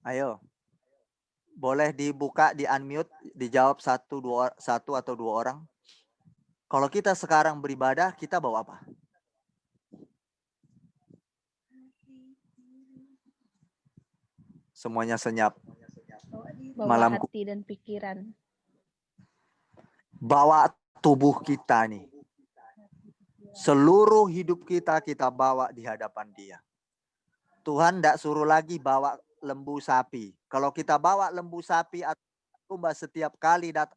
Ayo. Boleh dibuka, di unmute, dijawab satu atau dua orang. Kalau kita sekarang beribadah, kita bawa apa? Semuanya senyap. Bawa Malamku. hati dan pikiran. Bawa tubuh kita nih. Seluruh hidup kita bawa di hadapan Dia. Tuhan tidak suruh lagi bawa lembu sapi. Kalau kita bawa lembu sapi atau domba setiap kali datang,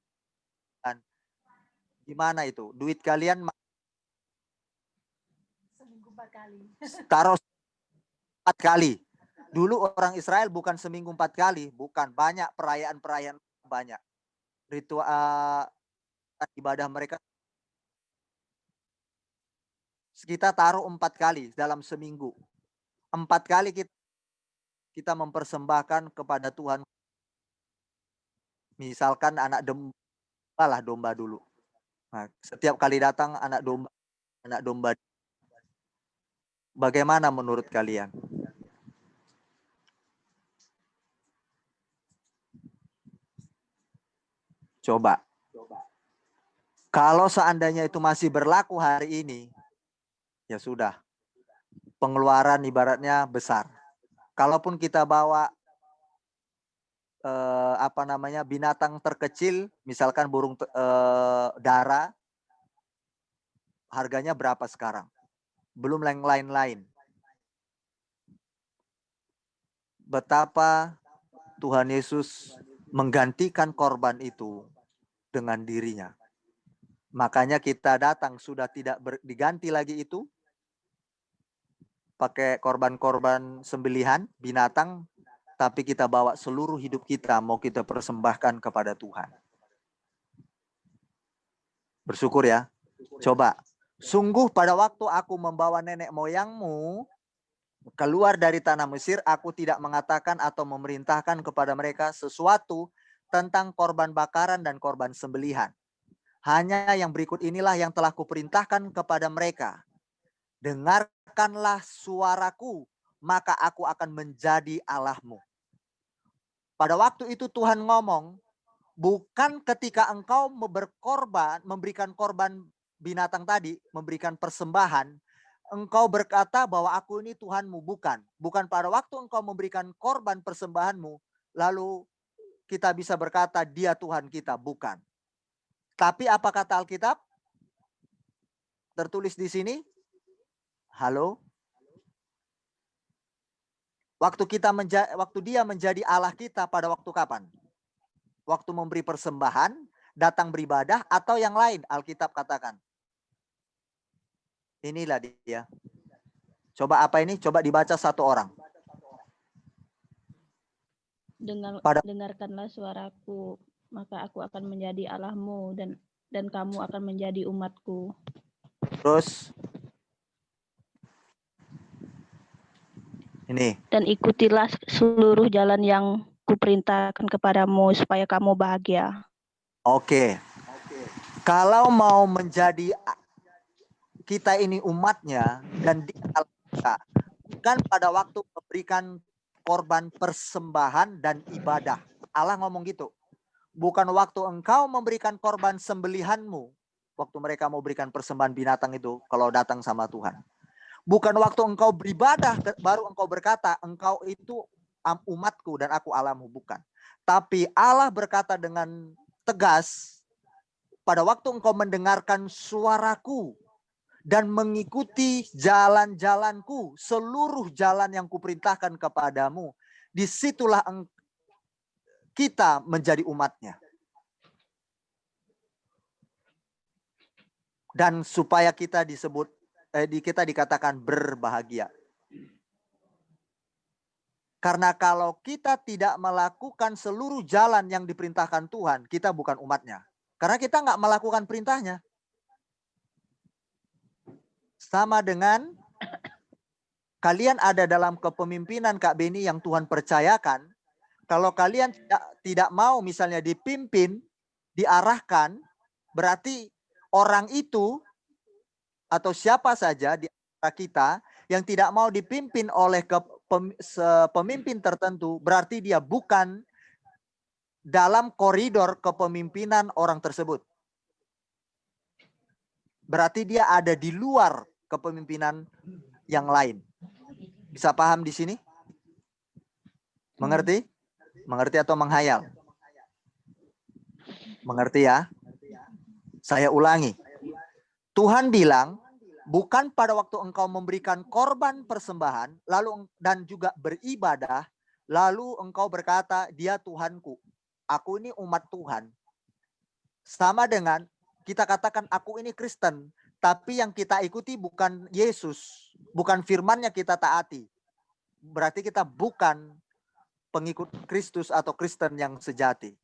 gimana itu? Duit kalian Seminggu 4 kali. taruh 4 kali. Dulu orang Israel bukan seminggu 4 kali, bukan, banyak perayaan-perayaan, banyak ritual ibadah mereka. Kita taruh 4 kali dalam seminggu. 4 kali kita mempersembahkan kepada Tuhan. Misalkan anak domba dulu. Nah, setiap kali datang anak domba. Bagaimana menurut kalian? Coba. Kalau seandainya itu masih berlaku hari ini, ya sudah. Pengeluaran ibaratnya besar. Kalaupun kita bawa binatang terkecil, misalkan burung dara, harganya berapa sekarang? Belum yang lain-lain. Betapa Tuhan Yesus menggantikan korban itu dengan dirinya. Makanya kita datang sudah tidak diganti lagi itu. Pakai korban-korban sembelihan, binatang, tapi kita bawa seluruh hidup kita, mau kita persembahkan kepada Tuhan. Bersyukur ya. Coba. Sungguh pada waktu aku membawa nenek moyangmu keluar dari tanah Mesir, aku tidak mengatakan atau memerintahkan kepada mereka sesuatu tentang korban bakaran dan korban sembelihan. Hanya yang berikut inilah yang telah kuperintahkan kepada mereka. Dengarkanlah suaraku, maka aku akan menjadi Allahmu. Pada waktu itu Tuhan ngomong, bukan ketika engkau memberikan korban binatang tadi, memberikan persembahan, engkau berkata bahwa aku ini Tuhanmu, bukan. Bukan pada waktu engkau memberikan korban persembahanmu, lalu kita bisa berkata dia Tuhan kita, bukan. Tapi apa kata Alkitab? Tertulis di sini. Halo? Waktu dia menjadi Allah kita pada waktu kapan? Waktu memberi persembahan, datang beribadah, atau yang lain Alkitab katakan. Inilah dia. Coba apa ini? Coba dibaca satu orang. Dengarkanlah suaraku, maka aku akan menjadi Allahmu dan kamu akan menjadi umatku. Terus ini. Dan ikutilah seluruh jalan yang kuperintahkan kepadamu supaya kamu bahagia. Oke. Kalau mau menjadi kita ini umatnya dan dia kita, bukan pada waktu memberikan korban persembahan dan ibadah. Allah ngomong gitu. Bukan waktu engkau memberikan korban sembelihanmu. Waktu mereka mau berikan persembahan binatang itu kalau datang sama Tuhan. Bukan waktu engkau beribadah baru engkau berkata engkau itu umatku dan aku Allahmu, bukan. Tapi Allah berkata dengan tegas, pada waktu engkau mendengarkan suaraku dan mengikuti jalan-jalanku, seluruh jalan yang kuperintahkan kepadamu, disitulah kita menjadi umatnya. Dan supaya kita kita dikatakan berbahagia. Karena kalau kita tidak melakukan seluruh jalan yang diperintahkan Tuhan, kita bukan umatnya. Karena kita nggak melakukan perintahnya. Sama dengan kalian ada dalam kepemimpinan Kak Beni yang Tuhan percayakan. Kalau kalian tidak mau misalnya dipimpin, diarahkan, berarti orang itu atau siapa saja di antara kita yang tidak mau dipimpin oleh pemimpin tertentu, berarti dia bukan dalam koridor kepemimpinan orang tersebut. Berarti dia ada di luar kepemimpinan yang lain. Bisa paham di sini? Mengerti? Mengerti atau menghayal? Mengerti ya? Saya ulangi. Tuhan bilang, bukan pada waktu engkau memberikan korban persembahan, lalu dan juga beribadah, lalu engkau berkata, dia Tuhanku. Aku ini umat Tuhan. Sama dengan kita katakan aku ini Kristen, tapi yang kita ikuti bukan Yesus, bukan firman-Nya kita taati. Berarti kita bukan pengikut Kristus atau Kristen yang sejati.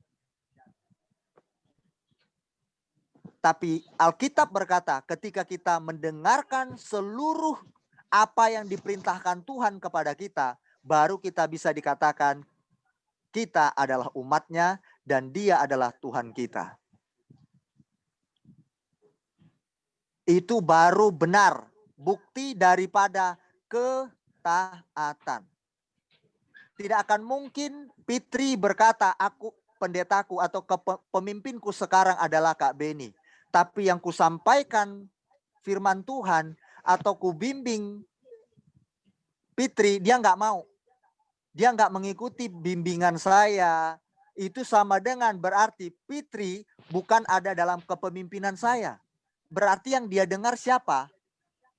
Tapi Alkitab berkata ketika kita mendengarkan seluruh apa yang diperintahkan Tuhan kepada kita, baru kita bisa dikatakan kita adalah umatnya dan dia adalah Tuhan kita. Itu baru benar bukti daripada ketaatan. Tidak akan mungkin Fitri berkata, aku pendetaku atau pemimpinku sekarang adalah Kak Beni. Tapi yang kusampaikan firman Tuhan atau kubimbing Fitri, dia nggak mau. Dia nggak mengikuti bimbingan saya. Itu sama dengan berarti Fitri bukan ada dalam kepemimpinan saya. Berarti yang dia dengar siapa?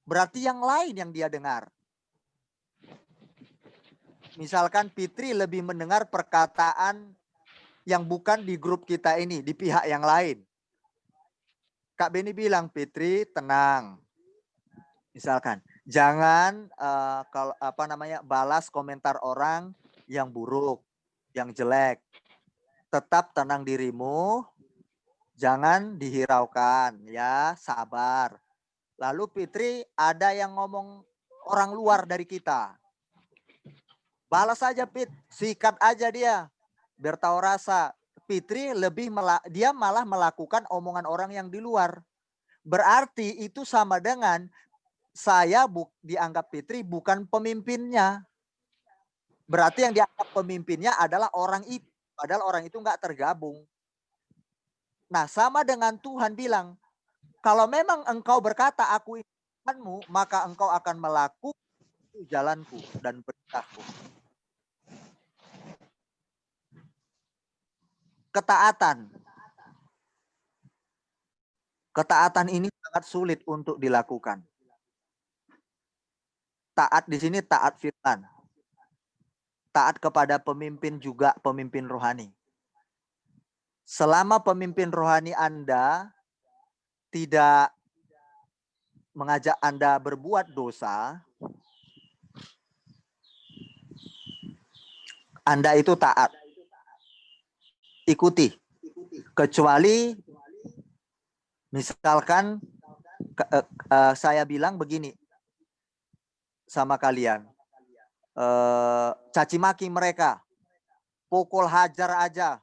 Berarti yang lain yang dia dengar. Misalkan Fitri lebih mendengar perkataan yang bukan di grup kita ini, di pihak yang lain. Kak Beni bilang, Fitri tenang. Misalkan, jangan balas komentar orang yang buruk, yang jelek. Tetap tenang dirimu, jangan dihiraukan, ya sabar. Lalu Fitri ada yang ngomong orang luar dari kita. Balas aja Fit, sikat aja dia. Biar tahu rasa. Fitri dia malah melakukan omongan orang yang di luar. Berarti itu sama dengan saya dianggap Fitri bukan pemimpinnya. Berarti yang dianggap pemimpinnya adalah orang itu. Padahal orang itu nggak tergabung. Nah, sama dengan Tuhan bilang, kalau memang engkau berkata aku ini Tuhanmu, maka engkau akan melakukan jalanku dan perintahku. Ketaatan. Ketaatan ini sangat sulit untuk dilakukan. Taat di sini taat firman. Taat kepada pemimpin juga pemimpin rohani. Selama pemimpin rohani Anda tidak mengajak Anda berbuat dosa, Anda itu taat. Ikuti. Kecuali misalkan saya bilang begini sama kalian. Caci maki mereka. Pukul hajar aja.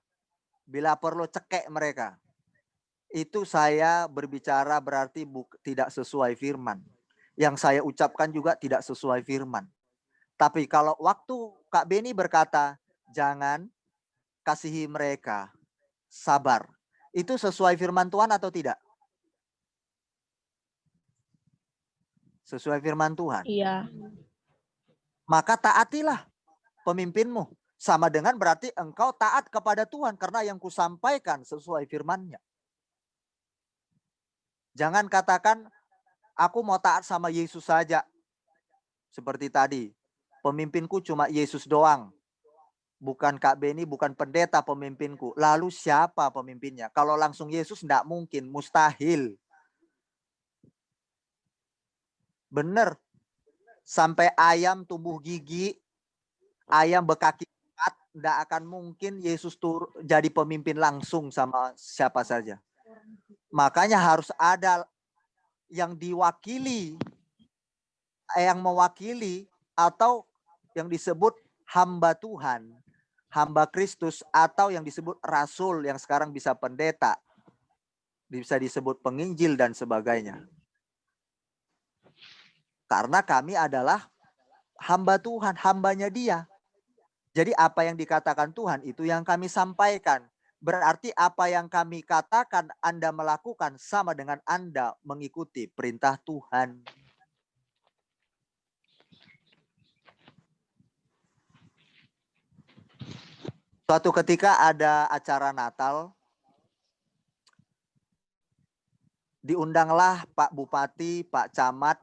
Bila perlu cekek mereka. Itu saya berbicara berarti tidak sesuai firman. Yang saya ucapkan juga tidak sesuai firman. Tapi kalau waktu Kak Beni berkata, jangan kasihi mereka, sabar. Itu sesuai firman Tuhan atau tidak? Sesuai firman Tuhan. Iya. Maka taatilah pemimpinmu. Sama dengan berarti engkau taat kepada Tuhan. Karena yang kusampaikan sesuai firman-Nya. Jangan katakan, aku mau taat sama Yesus saja. Seperti tadi. Pemimpinku cuma Yesus doang. Bukan Kak Beni, bukan pendeta pemimpinku. Lalu siapa pemimpinnya? Kalau langsung Yesus tidak mungkin, mustahil. Benar. Sampai ayam tumbuh gigi, ayam berkaki empat, tidak akan mungkin Yesus jadi pemimpin langsung sama siapa saja. Makanya harus ada yang diwakili, yang mewakili, atau yang disebut hamba Tuhan, hamba Kristus, atau yang disebut rasul, yang sekarang bisa pendeta, bisa disebut penginjil dan sebagainya. Karena kami adalah hamba Tuhan, hambanya Dia. Jadi apa yang dikatakan Tuhan itu yang kami sampaikan. Berarti apa yang kami katakan Anda melakukan sama dengan Anda mengikuti perintah Tuhan. Suatu ketika ada acara Natal, diundanglah Pak Bupati, Pak Camat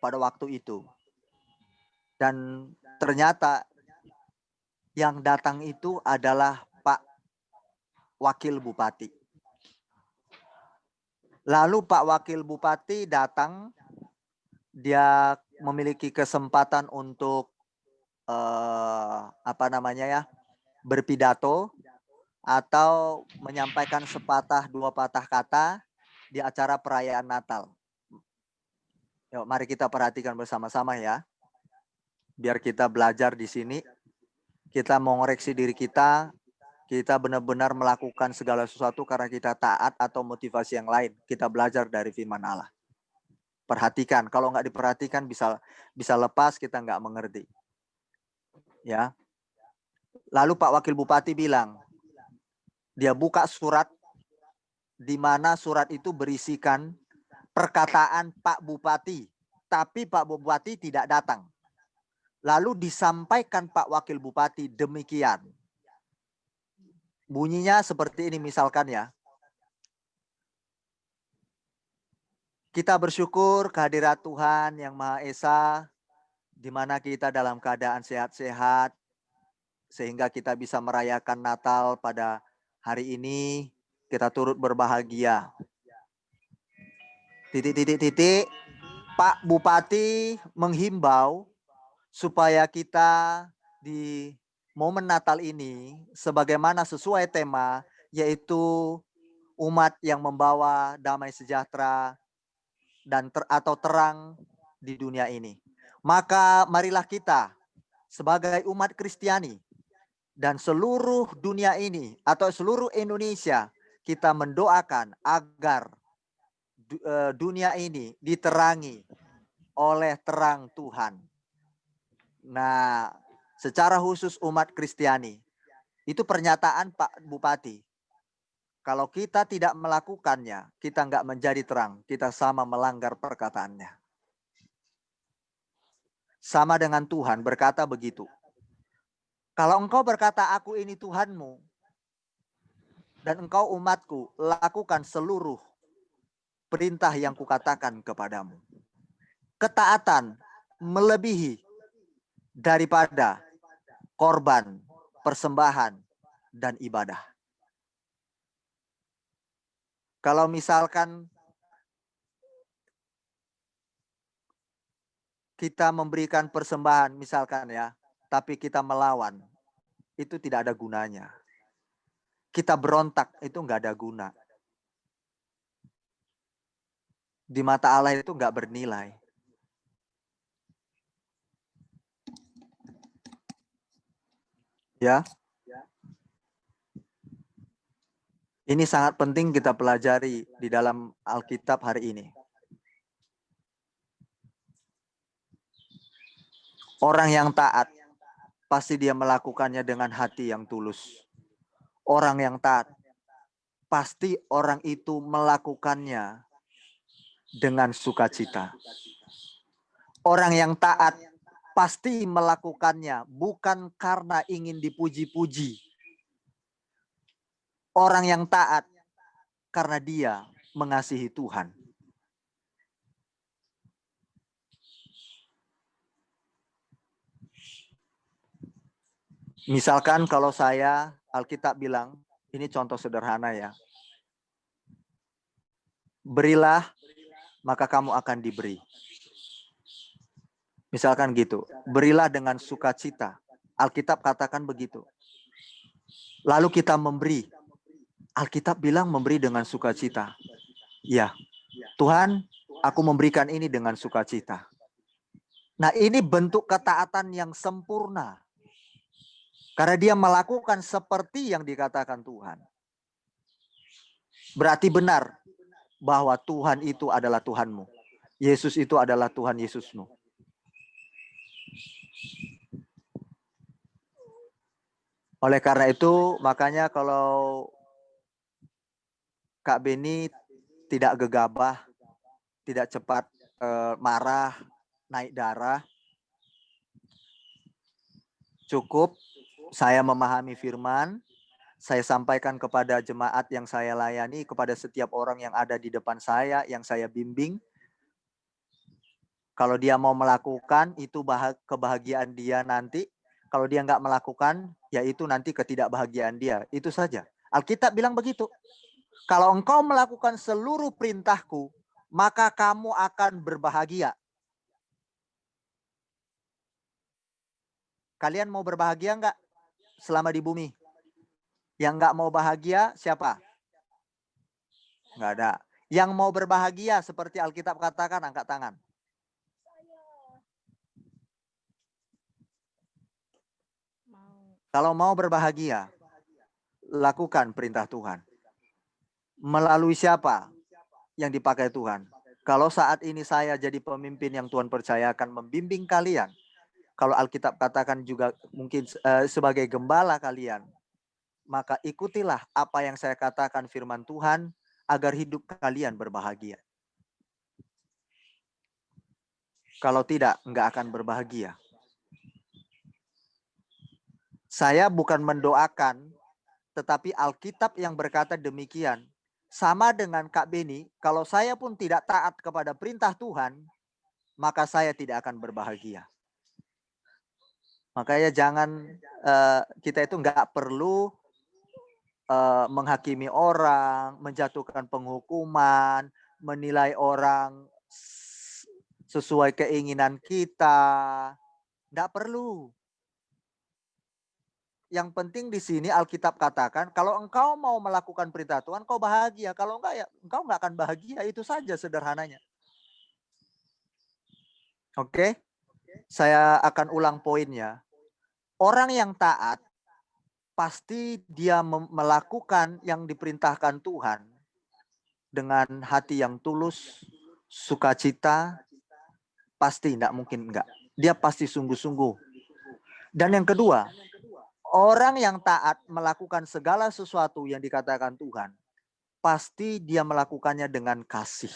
pada waktu itu. Dan ternyata yang datang itu adalah Pak Wakil Bupati. Lalu Pak Wakil Bupati datang, dia memiliki kesempatan untuk berpidato atau menyampaikan sepatah dua patah kata di acara perayaan Natal. Yuk, mari kita perhatikan bersama-sama ya. Biar kita belajar di sini, kita mengoreksi diri kita benar-benar melakukan segala sesuatu karena kita taat atau motivasi yang lain. Kita belajar dari firman Allah. Perhatikan, kalau nggak diperhatikan bisa lepas, kita nggak mengerti. Ya. Lalu Pak Wakil Bupati bilang, dia buka surat di mana surat itu berisikan perkataan Pak Bupati, tapi Pak Bupati tidak datang. Lalu disampaikan Pak Wakil Bupati demikian. Bunyinya seperti ini misalkan ya. Kita bersyukur kehadirat Tuhan yang Maha Esa, di mana kita dalam keadaan sehat-sehat, sehingga kita bisa merayakan Natal pada hari ini, kita turut berbahagia. Titik. Pak Bupati menghimbau supaya kita di momen Natal ini, sebagaimana sesuai tema, yaitu umat yang membawa damai sejahtera dan atau terang di dunia ini. Maka marilah kita sebagai umat Kristiani dan seluruh dunia ini atau seluruh Indonesia, kita mendoakan agar dunia ini diterangi oleh terang Tuhan. Nah, secara khusus umat Kristiani, itu pernyataan Pak Bupati. Kalau kita tidak melakukannya, kita nggak menjadi terang. Kita sama melanggar perkataannya. Sama dengan Tuhan berkata begitu. Kalau engkau berkata, aku ini Tuhanmu, dan engkau umatku, lakukan seluruh perintah yang kukatakan kepadamu. Ketaatan melebihi daripada korban, persembahan, dan ibadah. Kalau misalkan kita memberikan persembahan, misalkan ya, tapi kita melawan, itu tidak ada gunanya. Kita berontak, itu nggak ada guna. Di mata Allah itu nggak bernilai. Ya. Ini sangat penting kita pelajari di dalam Alkitab hari ini. Orang yang taat, pasti dia melakukannya dengan hati yang tulus. Orang yang taat, pasti orang itu melakukannya dengan sukacita. Orang yang taat, pasti melakukannya bukan karena ingin dipuji-puji. Orang yang taat karena dia mengasihi Tuhan. Misalkan kalau saya, Alkitab bilang, ini contoh sederhana ya. Berilah, maka kamu akan diberi. Misalkan gitu, berilah dengan sukacita. Alkitab katakan begitu. Lalu kita memberi. Alkitab bilang memberi dengan sukacita. Ya, Tuhan, aku memberikan ini dengan sukacita. Nah, ini bentuk ketaatan yang sempurna. Karena dia melakukan seperti yang dikatakan Tuhan. Berarti benar bahwa Tuhan itu adalah Tuhanmu. Yesus itu adalah Tuhan Yesusmu. Oleh karena itu, makanya kalau Kak Beni tidak gegabah, tidak cepat marah, naik darah. Cukup saya memahami firman, saya sampaikan kepada jemaat yang saya layani, kepada setiap orang yang ada di depan saya, yang saya bimbing. Kalau dia mau melakukan, itu kebahagiaan dia nanti. Kalau dia nggak melakukan, ya itu nanti ketidakbahagiaan dia. Itu saja. Alkitab bilang begitu. Kalau engkau melakukan seluruh perintahku, maka kamu akan berbahagia. Kalian mau berbahagia enggak selama di bumi? Yang enggak mau bahagia siapa? Enggak ada. Yang mau berbahagia seperti Alkitab katakan, angkat tangan. Kalau mau berbahagia, lakukan perintah Tuhan. Melalui siapa yang dipakai Tuhan? Kalau saat ini saya jadi pemimpin yang Tuhan percayakan membimbing kalian, kalau Alkitab katakan juga mungkin sebagai gembala kalian, maka ikutilah apa yang saya katakan firman Tuhan agar hidup kalian berbahagia. Kalau tidak, enggak akan berbahagia. Saya bukan mendoakan, tetapi Alkitab yang berkata demikian. Sama dengan Kak Beni, kalau saya pun tidak taat kepada perintah Tuhan, maka saya tidak akan berbahagia. Makanya jangan kita itu nggak perlu menghakimi orang, menjatuhkan penghukuman, menilai orang sesuai keinginan kita. Nggak perlu. Yang penting di sini Alkitab katakan, kalau engkau mau melakukan perintah Tuhan, kau bahagia. Kalau enggak, ya engkau nggak akan bahagia. Itu saja sederhananya. Oke? Saya akan ulang poinnya. Orang yang taat pasti dia melakukan yang diperintahkan Tuhan dengan hati yang tulus, sukacita, pasti enggak mungkin enggak. Dia pasti sungguh-sungguh. Dan yang kedua, orang yang taat melakukan segala sesuatu yang dikatakan Tuhan, pasti dia melakukannya dengan kasih.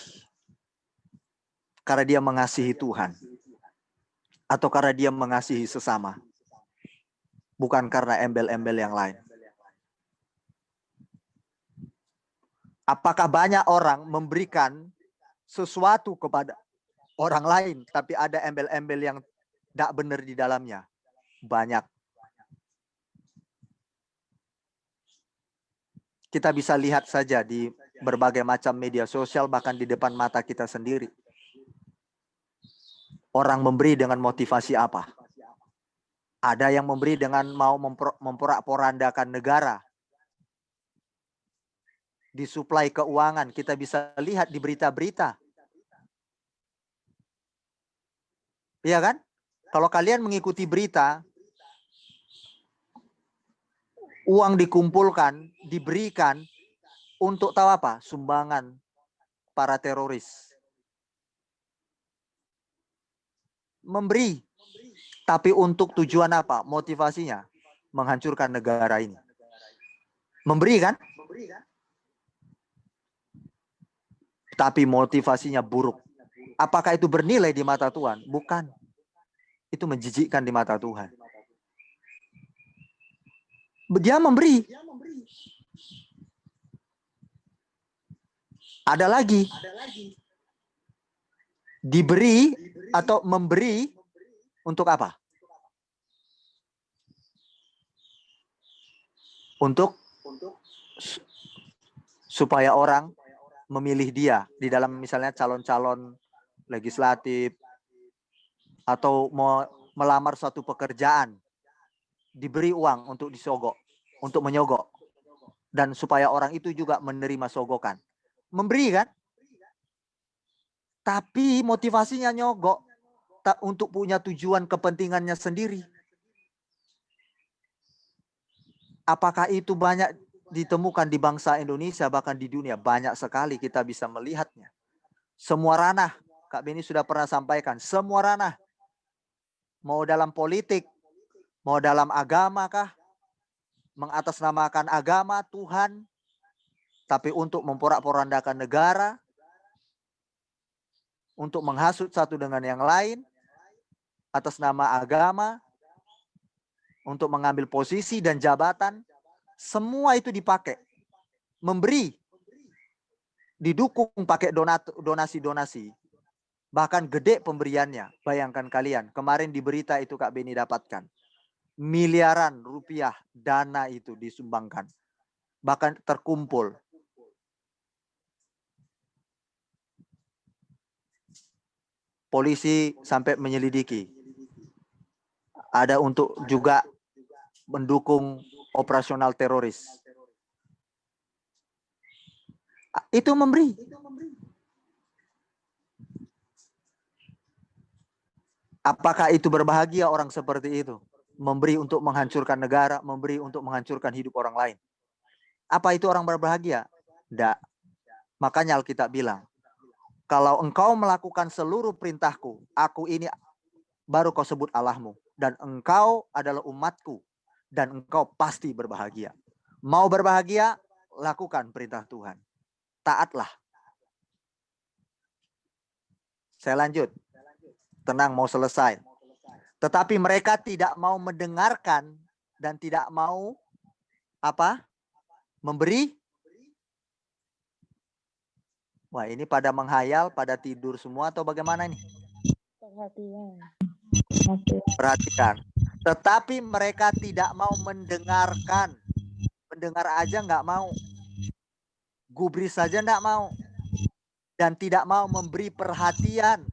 Karena dia mengasihi Tuhan. Atau karena dia mengasihi sesama. Bukan karena embel-embel yang lain. Apakah banyak orang memberikan sesuatu kepada orang lain, tapi ada embel-embel yang tidak benar di dalamnya? Banyak. Kita bisa lihat saja di berbagai macam media sosial, bahkan di depan mata kita sendiri. Orang memberi dengan motivasi apa? Ada yang memberi dengan mau memporak-porandakan negara. Disuplai keuangan, kita bisa lihat di berita-berita. Iya kan? Kalau kalian mengikuti berita, uang dikumpulkan, diberikan untuk tahu apa? Sumbangan para teroris. Memberi. Tapi untuk tujuan apa? Motivasinya menghancurkan negara ini. Memberi kan? Tapi motivasinya buruk. Apakah itu bernilai di mata Tuhan? Bukan. Itu menjijikkan di mata Tuhan. Dia memberi. Ada lagi. Diberi atau memberi untuk apa? Untuk supaya orang memilih dia di dalam misalnya calon-calon legislatif atau mau melamar suatu pekerjaan. Diberi uang untuk disogok, untuk menyogok. Dan supaya orang itu juga menerima sogokan. Memberi kan? Tapi motivasinya nyogok. Tak untuk punya tujuan kepentingannya sendiri. Apakah itu banyak ditemukan di bangsa Indonesia, bahkan di dunia? Banyak sekali kita bisa melihatnya. Semua ranah, Kak Beni sudah pernah sampaikan, semua ranah. Mau dalam politik, mau dalam agama kah? Mengatasnamakan agama, Tuhan. Tapi untuk memporak-porandakan negara. Untuk menghasut satu dengan yang lain. Atas nama agama. Untuk mengambil posisi dan jabatan. Semua itu dipakai. Memberi. Didukung pakai donasi-donasi. Bahkan gede pemberiannya. Bayangkan kalian. Kemarin di berita itu Kak Beni dapatkan. Miliaran rupiah dana itu disumbangkan. Bahkan terkumpul. Polisi sampai menyelidiki. Ada untuk juga mendukung operasional teroris. Itu memberi. Apakah itu berbahagia orang seperti itu? Memberi untuk menghancurkan negara, memberi untuk menghancurkan hidup orang lain. Apa itu orang berbahagia? Tidak. Makanya Alkitab bilang, kalau engkau melakukan seluruh perintahku, aku ini baru kau sebut Allahmu. Dan engkau adalah umatku. Dan engkau pasti berbahagia. Mau berbahagia, lakukan perintah Tuhan. Taatlah. Saya lanjut. Tenang, mau selesai. Tetapi mereka tidak mau mendengarkan dan tidak mau apa? Memberi. Wah, ini pada menghayal, pada tidur semua atau bagaimana ini? Perhatikan. Tetapi mereka tidak mau mendengarkan. Mendengar aja nggak mau. Gubris saja nggak mau. Dan tidak mau memberi perhatian.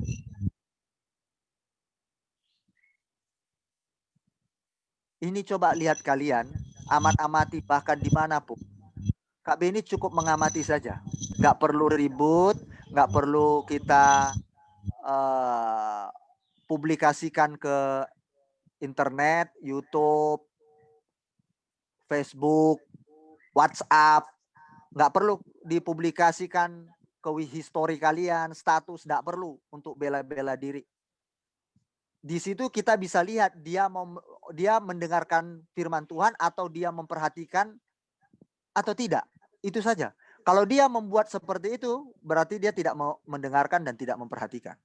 Ini coba lihat kalian, amat-amati bahkan dimanapun. Kak Beni cukup mengamati saja. Nggak perlu ribut, nggak perlu kita publikasikan ke internet, YouTube, Facebook, WhatsApp. Nggak perlu dipublikasikan ke history kalian, status, nggak perlu untuk bela-bela diri. Di situ kita bisa lihat dia mendengarkan firman Tuhan atau dia memperhatikan atau tidak. Itu saja. Kalau dia membuat seperti itu, berarti dia tidak mau mendengarkan dan tidak memperhatikan.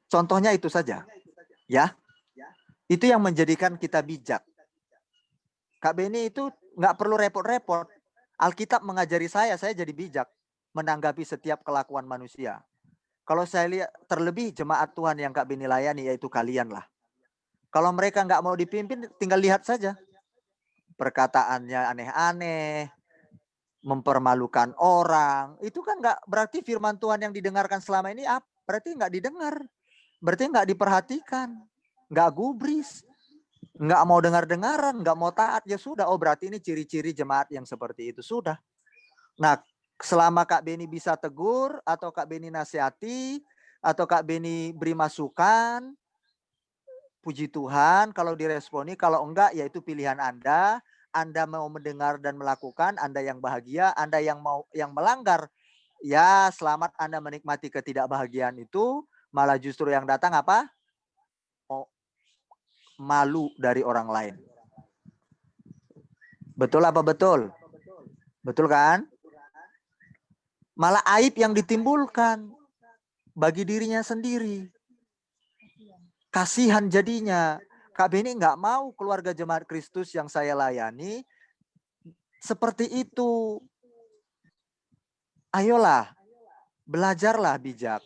Contohnya itu saja. Ya. Itu yang menjadikan kita bijak. Kak Beni itu nggak perlu repot-repot. Alkitab mengajari saya jadi bijak menanggapi setiap kelakuan manusia. Kalau saya lihat, terlebih jemaat Tuhan yang Kak Beni layani, yaitu kalian lah. Kalau mereka nggak mau dipimpin, tinggal lihat saja. Perkataannya aneh-aneh, mempermalukan orang. Itu kan nggak berarti firman Tuhan yang didengarkan selama ini berarti nggak didengar. Berarti nggak diperhatikan. Nggak gubris. Nggak mau dengar-dengaran, nggak mau taat. Ya sudah, oh berarti ini ciri-ciri jemaat yang seperti itu. Sudah. Nah, selama Kak Beni bisa tegur, atau Kak Beni nasihati, atau Kak Beni beri masukan, puji Tuhan kalau diresponi, kalau enggak ya itu pilihan Anda. Anda mau mendengar dan melakukan, Anda yang bahagia. Anda yang melanggar, ya selamat Anda menikmati ketidakbahagiaan itu. Malah justru yang datang apa? Oh, malu dari orang lain. Betul apa betul? Betul kan? Malah aib yang ditimbulkan bagi dirinya sendiri. Kasihan jadinya. Kak Beni nggak mau keluarga jemaat Kristus yang saya layani seperti itu. Ayolah, belajarlah bijak.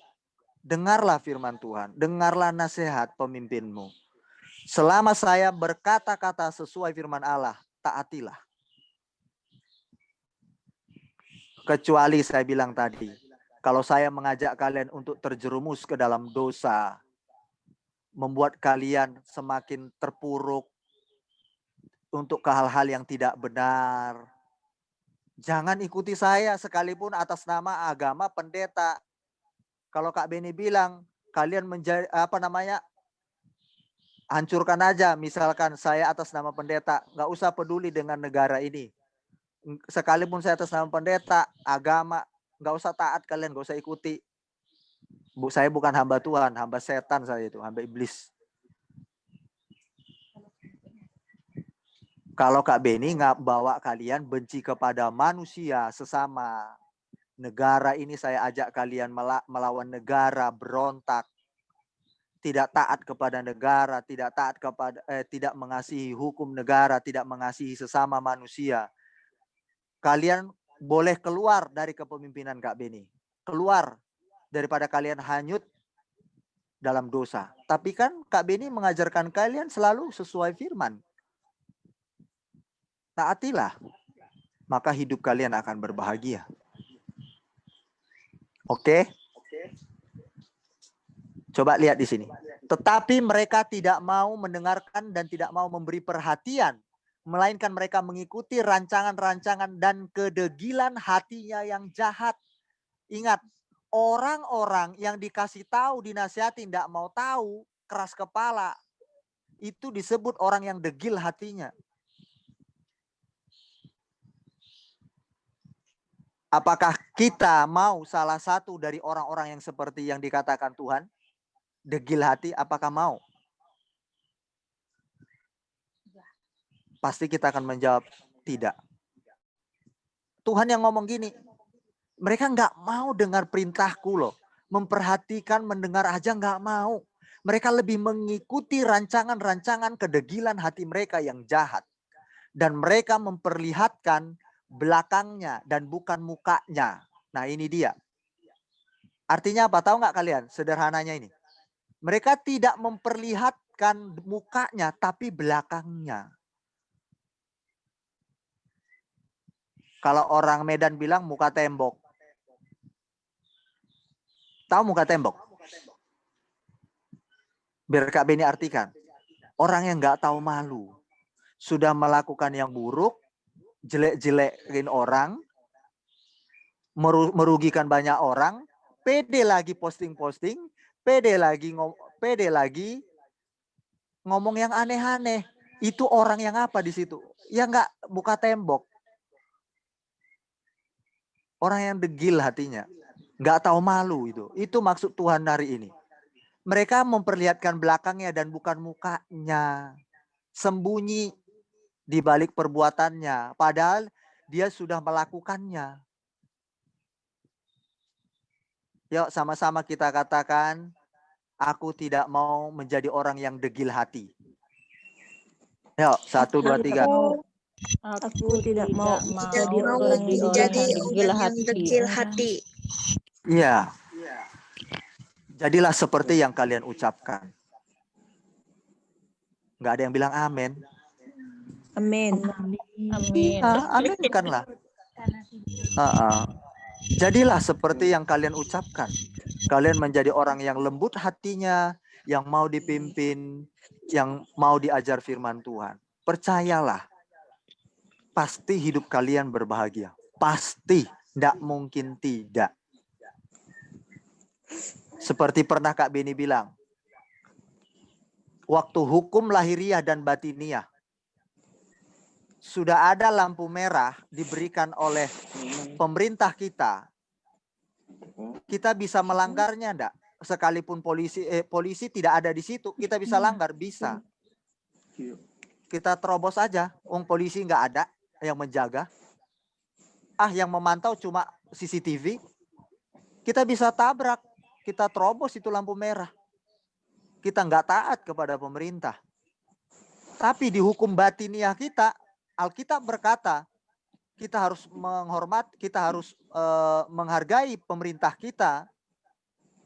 Dengarlah firman Tuhan. Dengarlah nasihat pemimpinmu. Selama saya berkata-kata sesuai firman Allah, taatilah. Kecuali saya bilang tadi, kalau saya mengajak kalian untuk terjerumus ke dalam dosa, membuat kalian semakin terpuruk untuk ke hal-hal yang tidak benar, jangan ikuti saya sekalipun atas nama agama pendeta. Kalau Kak Beni bilang kalian hancurkan aja, misalkan saya atas nama pendeta, nggak usah peduli dengan negara ini. Sekalipun saya atas nama pendeta, agama, nggak usah taat kalian, nggak usah ikuti. Saya bukan hamba Tuhan, hamba setan saya itu, hamba iblis. Kalau Kak Beni nggak bawa kalian benci kepada manusia sesama, negara ini saya ajak kalian melawan negara, berontak, tidak taat kepada negara, tidak mengasihi hukum negara, tidak mengasihi sesama manusia. Kalian boleh keluar dari kepemimpinan Kak Beni, keluar daripada kalian hanyut dalam dosa. Tapi kan Kak Beni mengajarkan kalian selalu sesuai firman. Taatilah, maka hidup kalian akan berbahagia. Oke? Coba lihat di sini. Tetapi mereka tidak mau mendengarkan dan tidak mau memberi perhatian, melainkan mereka mengikuti rancangan-rancangan dan kedegilan hatinya yang jahat. Ingat, orang-orang yang dikasih tahu, dinasihati, tidak mau tahu, keras kepala, itu disebut orang yang degil hatinya. Apakah kita mau salah satu dari orang-orang yang seperti yang dikatakan Tuhan? Degil hati, apakah mau? Pasti kita akan menjawab tidak. Tuhan yang ngomong gini, mereka nggak mau dengar perintahku loh. Memperhatikan, mendengar aja nggak mau. Mereka lebih mengikuti rancangan-rancangan kedegilan hati mereka yang jahat. Dan mereka memperlihatkan belakangnya dan bukan mukanya. Nah ini dia. Artinya apa? Tahu nggak kalian sederhananya ini? Mereka tidak memperlihatkan mukanya tapi belakangnya. Kalau orang Medan bilang muka tembok. Tahu muka tembok? Biar Kak Beni artikan. Orang yang nggak tahu malu. Sudah melakukan yang buruk. Jelek-jelekin orang. Merugikan banyak orang. Pede lagi posting-posting. Pede lagi ngomong yang aneh-aneh. Itu orang yang apa di situ? Ya nggak buka tembok. Orang yang degil hatinya. Nggak tahu malu itu. Itu maksud Tuhan hari ini. Mereka memperlihatkan belakangnya dan bukan mukanya. Sembunyi di balik perbuatannya. Padahal dia sudah melakukannya. Yuk sama-sama kita katakan, aku tidak mau menjadi orang yang degil hati. Yuk, 1, 2, 3. Aku tidak mau Tidak mau menjadi orang yang degil hati. Iya. Jadilah seperti yang kalian ucapkan. Nggak ada yang bilang amin. Amin. Amin. Aminkanlah. Jadilah seperti yang kalian ucapkan. Kalian menjadi orang yang lembut hatinya, yang mau dipimpin, yang mau diajar firman Tuhan. Percayalah, pasti hidup kalian berbahagia. Pasti, tidak mungkin tidak. Seperti pernah Kak Beni bilang, waktu hukum lahiriah dan batiniah, sudah ada lampu merah diberikan oleh pemerintah kita. Kita bisa melanggarnya enggak? Sekalipun polisi tidak ada di situ, kita bisa langgar, bisa. Kita terobos aja, polisi nggak ada yang menjaga. Yang memantau cuma CCTV. Kita bisa tabrak, kita terobos itu lampu merah. Kita nggak taat kepada pemerintah. Tapi di hukum batiniah kita, Alkitab berkata, kita harus menghormat, kita harus menghargai pemerintah kita.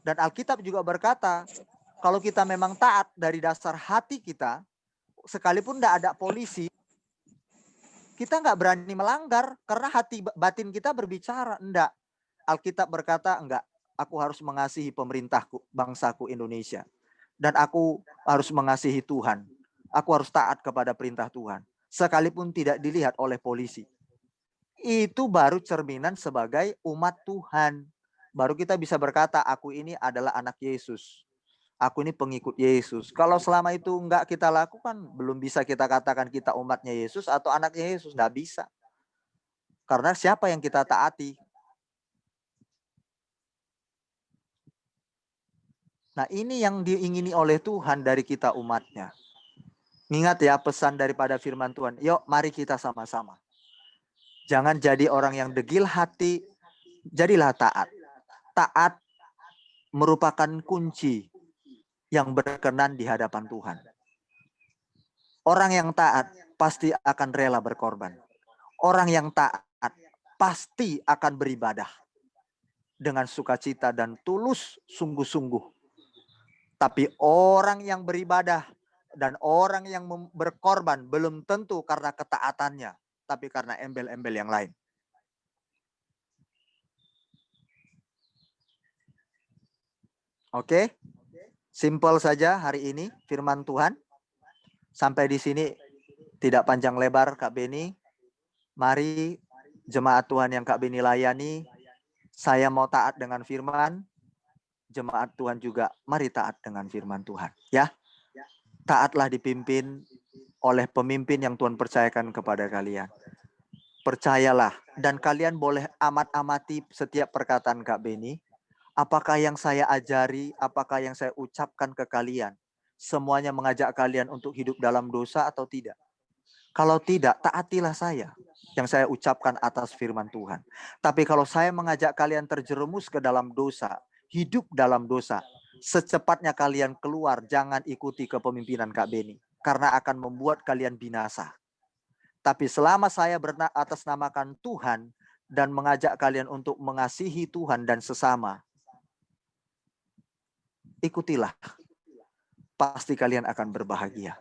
Dan Alkitab juga berkata, kalau kita memang taat dari dasar hati kita, sekalipun tidak ada polisi, kita nggak berani melanggar karena hati batin kita berbicara. Enggak. Alkitab berkata, enggak, aku harus mengasihi pemerintahku, bangsaku Indonesia. Dan aku harus mengasihi Tuhan. Aku harus taat kepada perintah Tuhan. Sekalipun tidak dilihat oleh polisi. Itu baru cerminan sebagai umat Tuhan. Baru kita bisa berkata, aku ini adalah anak Yesus. Aku ini pengikut Yesus. Kalau selama itu enggak kita lakukan, belum bisa kita katakan kita umatnya Yesus atau anaknya Yesus. Enggak bisa. Karena siapa yang kita taati? Nah, ini yang diingini oleh Tuhan dari kita umatnya. Ingat ya pesan daripada firman Tuhan. Yuk, mari kita sama-sama. Jangan jadi orang yang degil hati. Jadilah taat. Taat merupakan kunci yang berkenan di hadapan Tuhan. Orang yang taat pasti akan rela berkorban. Orang yang taat pasti akan beribadah dengan sukacita dan tulus sungguh-sungguh. Tapi orang yang beribadah dan orang yang berkorban belum tentu karena ketaatannya, tapi karena embel-embel yang lain. Oke? Simpel saja hari ini firman Tuhan. Sampai di sini tidak panjang lebar Kak Beni. Mari jemaat Tuhan yang Kak Beni layani, saya mau taat dengan firman. Jemaat Tuhan juga mari taat dengan firman Tuhan. Ya, taatlah dipimpin oleh pemimpin yang Tuhan percayakan kepada kalian. Percayalah dan kalian boleh amat-amati setiap perkataan Kak Beni. Apakah yang saya ajari, apakah yang saya ucapkan ke kalian, semuanya mengajak kalian untuk hidup dalam dosa atau tidak? Kalau tidak, taatilah saya yang saya ucapkan atas firman Tuhan. Tapi kalau saya mengajak kalian terjerumus ke dalam dosa, hidup dalam dosa, secepatnya kalian keluar, jangan ikuti kepemimpinan Kak Beni. Karena akan membuat kalian binasa. Tapi selama saya beratasnamakan Tuhan dan mengajak kalian untuk mengasihi Tuhan dan sesama, ikutilah. Pasti kalian akan berbahagia.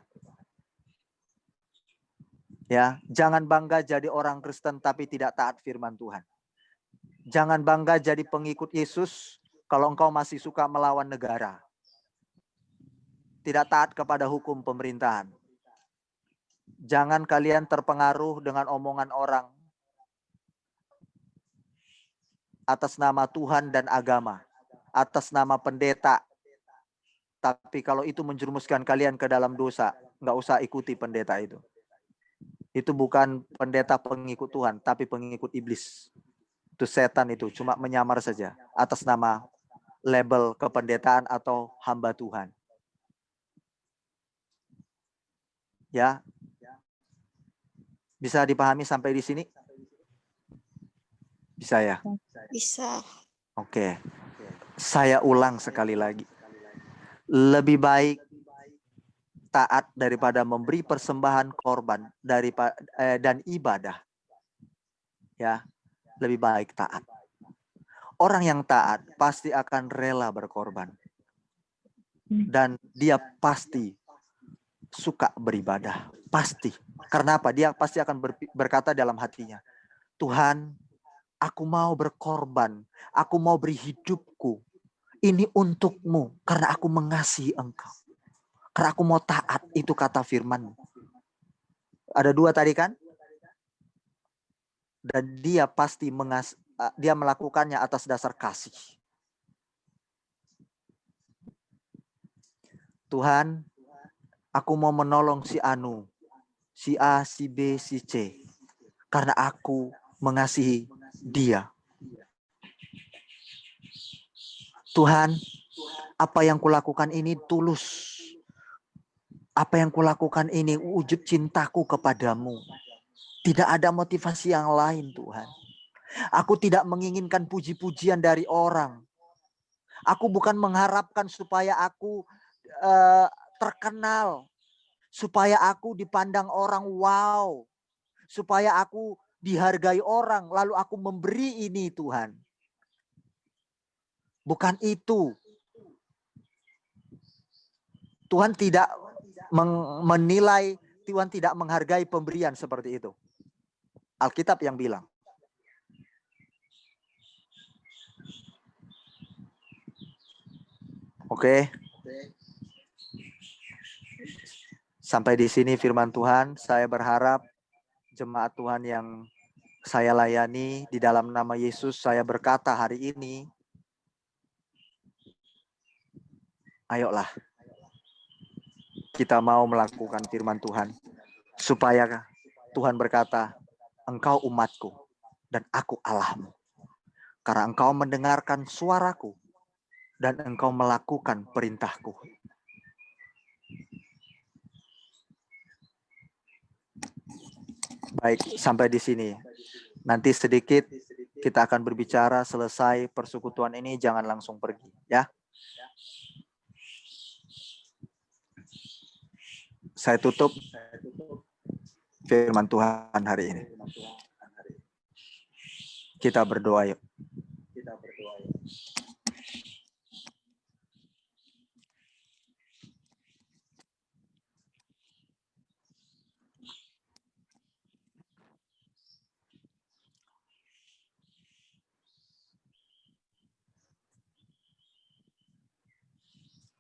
Ya, jangan bangga jadi orang Kristen tapi tidak taat firman Tuhan. Jangan bangga jadi pengikut Yesus kalau engkau masih suka melawan negara. Tidak taat kepada hukum pemerintahan. Jangan kalian terpengaruh dengan omongan orang atas nama Tuhan dan agama, atas nama pendeta, Tapi kalau itu menjerumuskan kalian ke dalam dosa, nggak usah ikuti pendeta itu. Itu bukan pendeta pengikut Tuhan, tapi pengikut iblis. Itu setan itu, cuma menyamar saja atas nama label kependetaan atau hamba Tuhan. Ya. Bisa dipahami sampai di sini? Bisa ya? Bisa. Oke. Saya ulang sekali lagi. Lebih baik taat daripada memberi persembahan korban dan ibadah. Ya, lebih baik taat. Orang yang taat pasti akan rela berkorban. Dan dia pasti suka beribadah. Pasti. Karena apa? Dia pasti akan berkata dalam hatinya, Tuhan, aku mau berkorban. Aku mau beri hidupku. Ini untukmu. Karena aku mengasihi engkau. Karena aku mau taat. Itu kata firman. Ada 2 tadi kan? Dan dia pasti dia melakukannya atas dasar kasih. Tuhan, aku mau menolong si Anu, si A, si B, si C. Karena aku mengasihi dia. Tuhan, apa yang kulakukan ini tulus. Apa yang kulakukan ini wujud cintaku kepadamu. Tidak ada motivasi yang lain, Tuhan. Aku tidak menginginkan puji-pujian dari orang. Aku bukan mengharapkan supaya aku terkenal. Supaya aku dipandang orang wow. Supaya aku dihargai orang. Lalu aku memberi ini, Tuhan. Bukan itu. Tuhan tidak menilai, Tuhan tidak menghargai pemberian seperti itu. Alkitab yang bilang. Oke. Sampai di sini firman Tuhan. Saya berharap jemaat Tuhan yang saya layani di dalam nama Yesus, saya berkata hari ini, ayolah kita mau melakukan firman Tuhan. Supaya Tuhan berkata, engkau umatku dan aku Allahmu. Karena engkau mendengarkan suaraku dan engkau melakukan perintahku. Baik, sampai di sini. Nanti sedikit kita akan berbicara, selesai persekutuan ini jangan langsung pergi, ya. Saya tutup firman Tuhan hari ini. Kita berdoa yuk.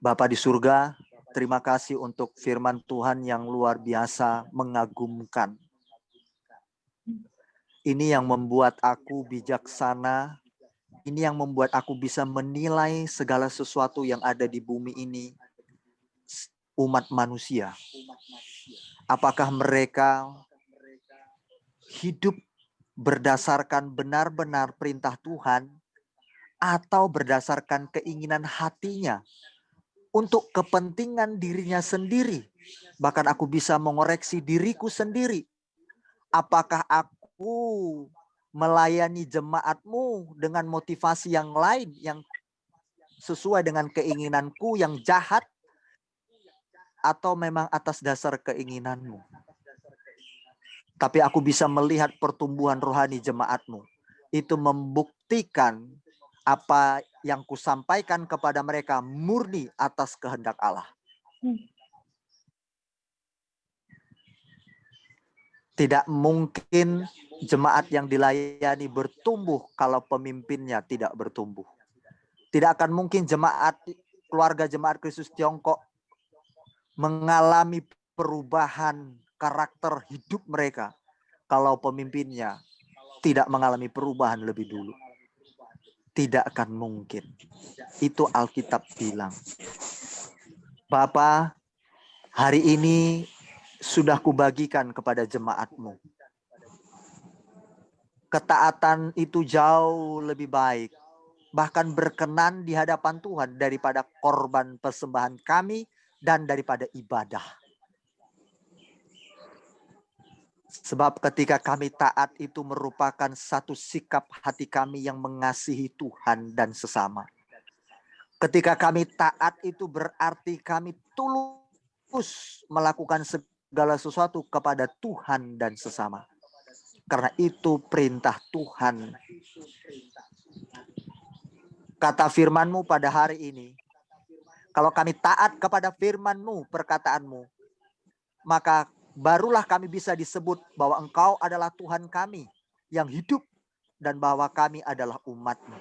Bapa di surga, terima kasih untuk firman Tuhan yang luar biasa, mengagumkan. Ini yang membuat aku bijaksana. Ini yang membuat aku bisa menilai segala sesuatu yang ada di bumi ini. Umat manusia. Apakah mereka hidup berdasarkan benar-benar perintah Tuhan atau berdasarkan keinginan hatinya untuk kepentingan dirinya sendiri? Bahkan aku bisa mengoreksi diriku sendiri. Apakah aku melayani jemaatmu dengan motivasi yang lain, yang sesuai dengan keinginanku yang jahat, atau memang atas dasar keinginanmu? Tapi aku bisa melihat pertumbuhan rohani jemaatmu. Itu membuktikan apa yang kusampaikan kepada mereka murni atas kehendak Allah. Tidak mungkin jemaat yang dilayani bertumbuh kalau pemimpinnya tidak bertumbuh. Tidak akan mungkin keluarga jemaat Kristus Tiongkok mengalami perubahan karakter hidup mereka kalau pemimpinnya tidak mengalami perubahan lebih dulu. Tidak akan mungkin. Itu Alkitab bilang. Bapa, hari ini sudah kubagikan kepada jemaat-Mu. Ketaatan itu jauh lebih baik, bahkan berkenan di hadapan Tuhan daripada korban persembahan kami dan daripada ibadah. Sebab ketika kami taat itu merupakan satu sikap hati kami yang mengasihi Tuhan dan sesama. Ketika kami taat itu berarti kami tulus melakukan segala sesuatu kepada Tuhan dan sesama. Karena itu perintah Tuhan. Kata firman-Mu pada hari ini, kalau kami taat kepada firman-Mu, perkataan-Mu, maka barulah kami bisa disebut bahwa Engkau adalah Tuhan kami yang hidup dan bahwa kami adalah umat-Mu.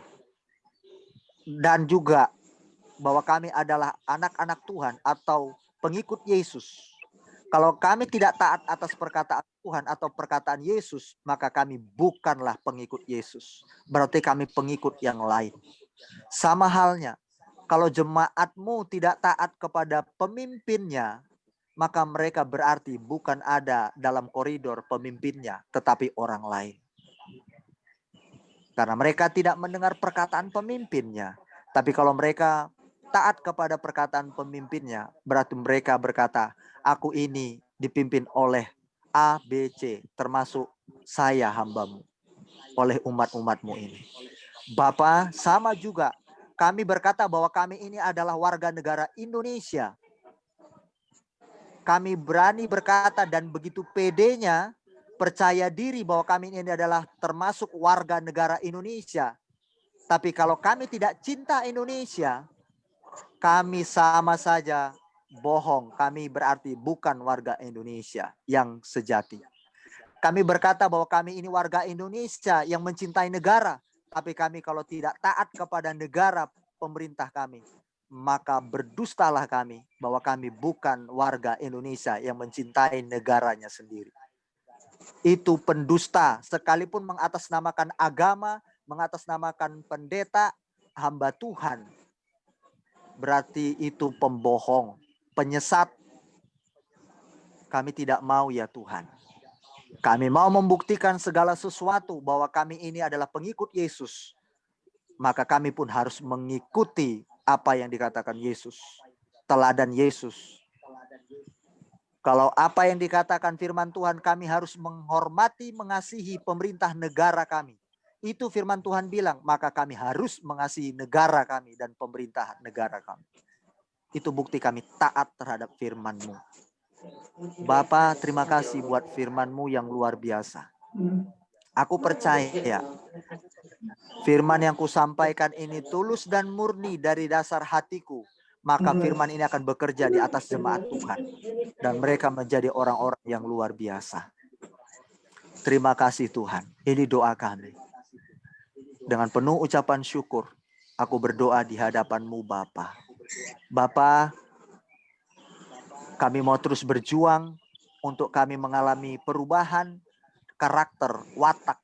Dan juga bahwa kami adalah anak-anak Tuhan atau pengikut Yesus. Kalau kami tidak taat atas perkataan Tuhan atau perkataan Yesus, maka kami bukanlah pengikut Yesus. Berarti kami pengikut yang lain. Sama halnya, kalau jemaat-Mu tidak taat kepada pemimpinnya, maka mereka berarti bukan ada dalam koridor pemimpinnya, tetapi orang lain. Karena mereka tidak mendengar perkataan pemimpinnya. Tapi kalau mereka taat kepada perkataan pemimpinnya, berarti mereka berkata, aku ini dipimpin oleh A, B, C, termasuk saya hamba-Mu, oleh umat-umat-Mu ini. Bapa, sama juga kami berkata bahwa kami ini adalah warga negara Indonesia. Kami berani berkata dan begitu pedenya percaya diri bahwa kami ini adalah termasuk warga negara Indonesia. Tapi kalau kami tidak cinta Indonesia, kami sama saja bohong. Kami berarti bukan warga Indonesia yang sejati. Kami berkata bahwa kami ini warga Indonesia yang mencintai negara. Tapi kami kalau tidak taat kepada negara pemerintah kami, maka berdustalah kami bahwa kami bukan warga Indonesia yang mencintai negaranya sendiri. Itu pendusta, sekalipun mengatasnamakan agama, mengatasnamakan pendeta, hamba Tuhan. Berarti itu pembohong, penyesat. Kami tidak mau ya Tuhan. Kami mau membuktikan segala sesuatu bahwa kami ini adalah pengikut Yesus. Maka kami pun harus mengikuti apa yang dikatakan Yesus. Teladan Yesus. Kalau apa yang dikatakan firman Tuhan, kami harus menghormati, mengasihi pemerintah negara kami. Itu firman Tuhan bilang, maka kami harus mengasihi negara kami dan pemerintah negara kami. Itu bukti kami taat terhadap firman-Mu. Bapa, terima kasih buat firman-Mu yang luar biasa. Aku percaya firman yang kusampaikan ini tulus dan murni dari dasar hatiku. Maka firman ini akan bekerja di atas jemaat Tuhan. Dan mereka menjadi orang-orang yang luar biasa. Terima kasih Tuhan. Ini doa kami. Dengan penuh ucapan syukur, aku berdoa di hadapan-Mu Bapa. Bapa, kami mau terus berjuang untuk kami mengalami perubahan karakter, watak.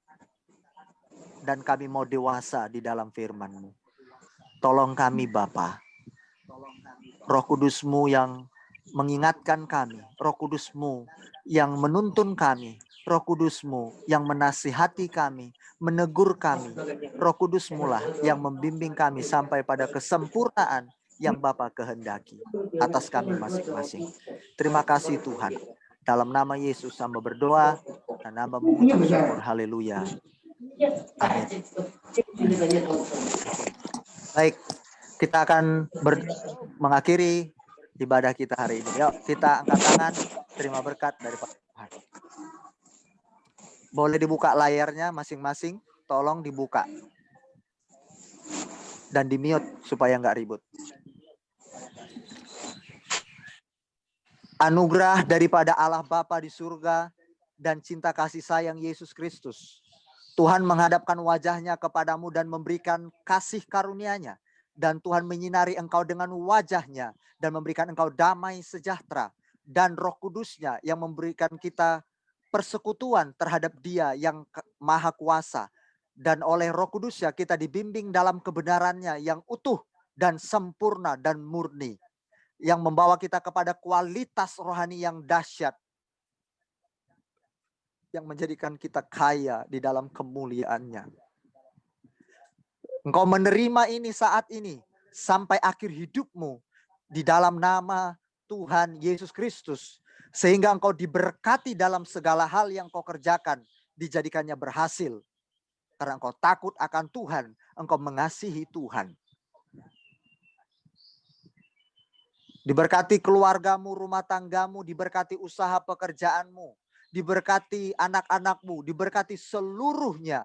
Dan kami mau dewasa di dalam firman-Mu. Tolong kami Bapa. Roh Kudus-Mu yang mengingatkan kami. Roh Kudus-Mu yang menuntun kami. Roh Kudus-Mu yang menasihati kami. Menegur kami. Roh Kudus-Mu lah yang membimbing kami sampai pada kesempurnaan yang Bapa kehendaki atas kami masing-masing. Terima kasih Tuhan. Dalam nama Yesus hamba berdoa dan hamba mengucap syukur. Haleluya. Amin. Baik, kita akan mengakhiri ibadah kita hari ini. Yuk kita angkat tangan, terima berkat dari Tuhan. Boleh dibuka layarnya masing-masing, tolong dibuka. Dan di-mute supaya nggak ribut. Anugerah daripada Allah Bapa di surga dan cinta kasih sayang Yesus Kristus. Tuhan menghadapkan wajahnya kepadamu dan memberikan kasih karunia-Nya. Dan Tuhan menyinari engkau dengan wajahnya dan memberikan engkau damai sejahtera. Dan Roh Kudus-Nya yang memberikan kita persekutuan terhadap Dia yang maha kuasa. Dan oleh Roh Kudus-Nya kita dibimbing dalam kebenarannya yang utuh dan sempurna dan murni. yang membawa kita kepada kualitas rohani yang dahsyat, yang menjadikan kita kaya di dalam kemuliaan-Nya. Engkau menerima ini saat ini sampai akhir hidupmu di dalam nama Tuhan Yesus Kristus. Sehingga engkau diberkati dalam segala hal yang kau kerjakan, dijadikannya berhasil. Karena engkau takut akan Tuhan, engkau mengasihi Tuhan. Diberkati keluargamu, rumah tanggamu, diberkati usaha pekerjaanmu, diberkati anak-anakmu, diberkati seluruhnya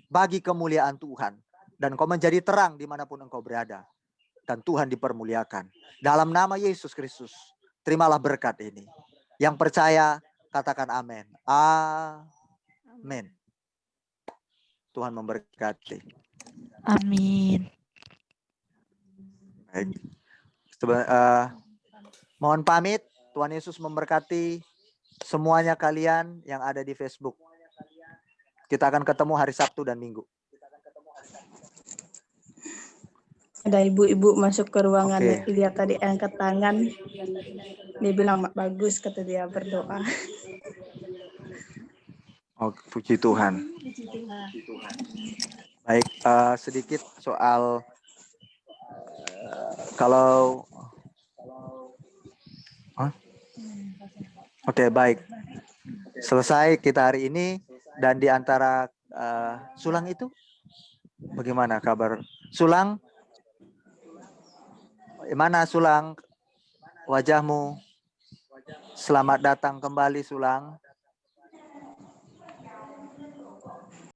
bagi kemuliaan Tuhan. Dan engkau menjadi terang dimanapun engkau berada. Dan Tuhan dipermuliakan. Dalam nama Yesus Kristus, terimalah berkat ini. Yang percaya, katakan amin. Amin. Tuhan memberkati. Amin. Baik. Mohon pamit. Tuhan Yesus memberkati semuanya kalian yang ada di Facebook. Kita akan ketemu hari Sabtu dan Minggu. Ada ibu-ibu masuk ke ruangan, Oke. lihat tadi angkat tangan. Dia bilang, bagus, kata dia berdoa. Oh, puji Tuhan. Baik, sedikit soal kalau Oke, baik. Selesai kita hari ini, dan di antara Sulang itu bagaimana kabar? Sulang? Mana Sulang? Wajahmu? Selamat datang kembali Sulang.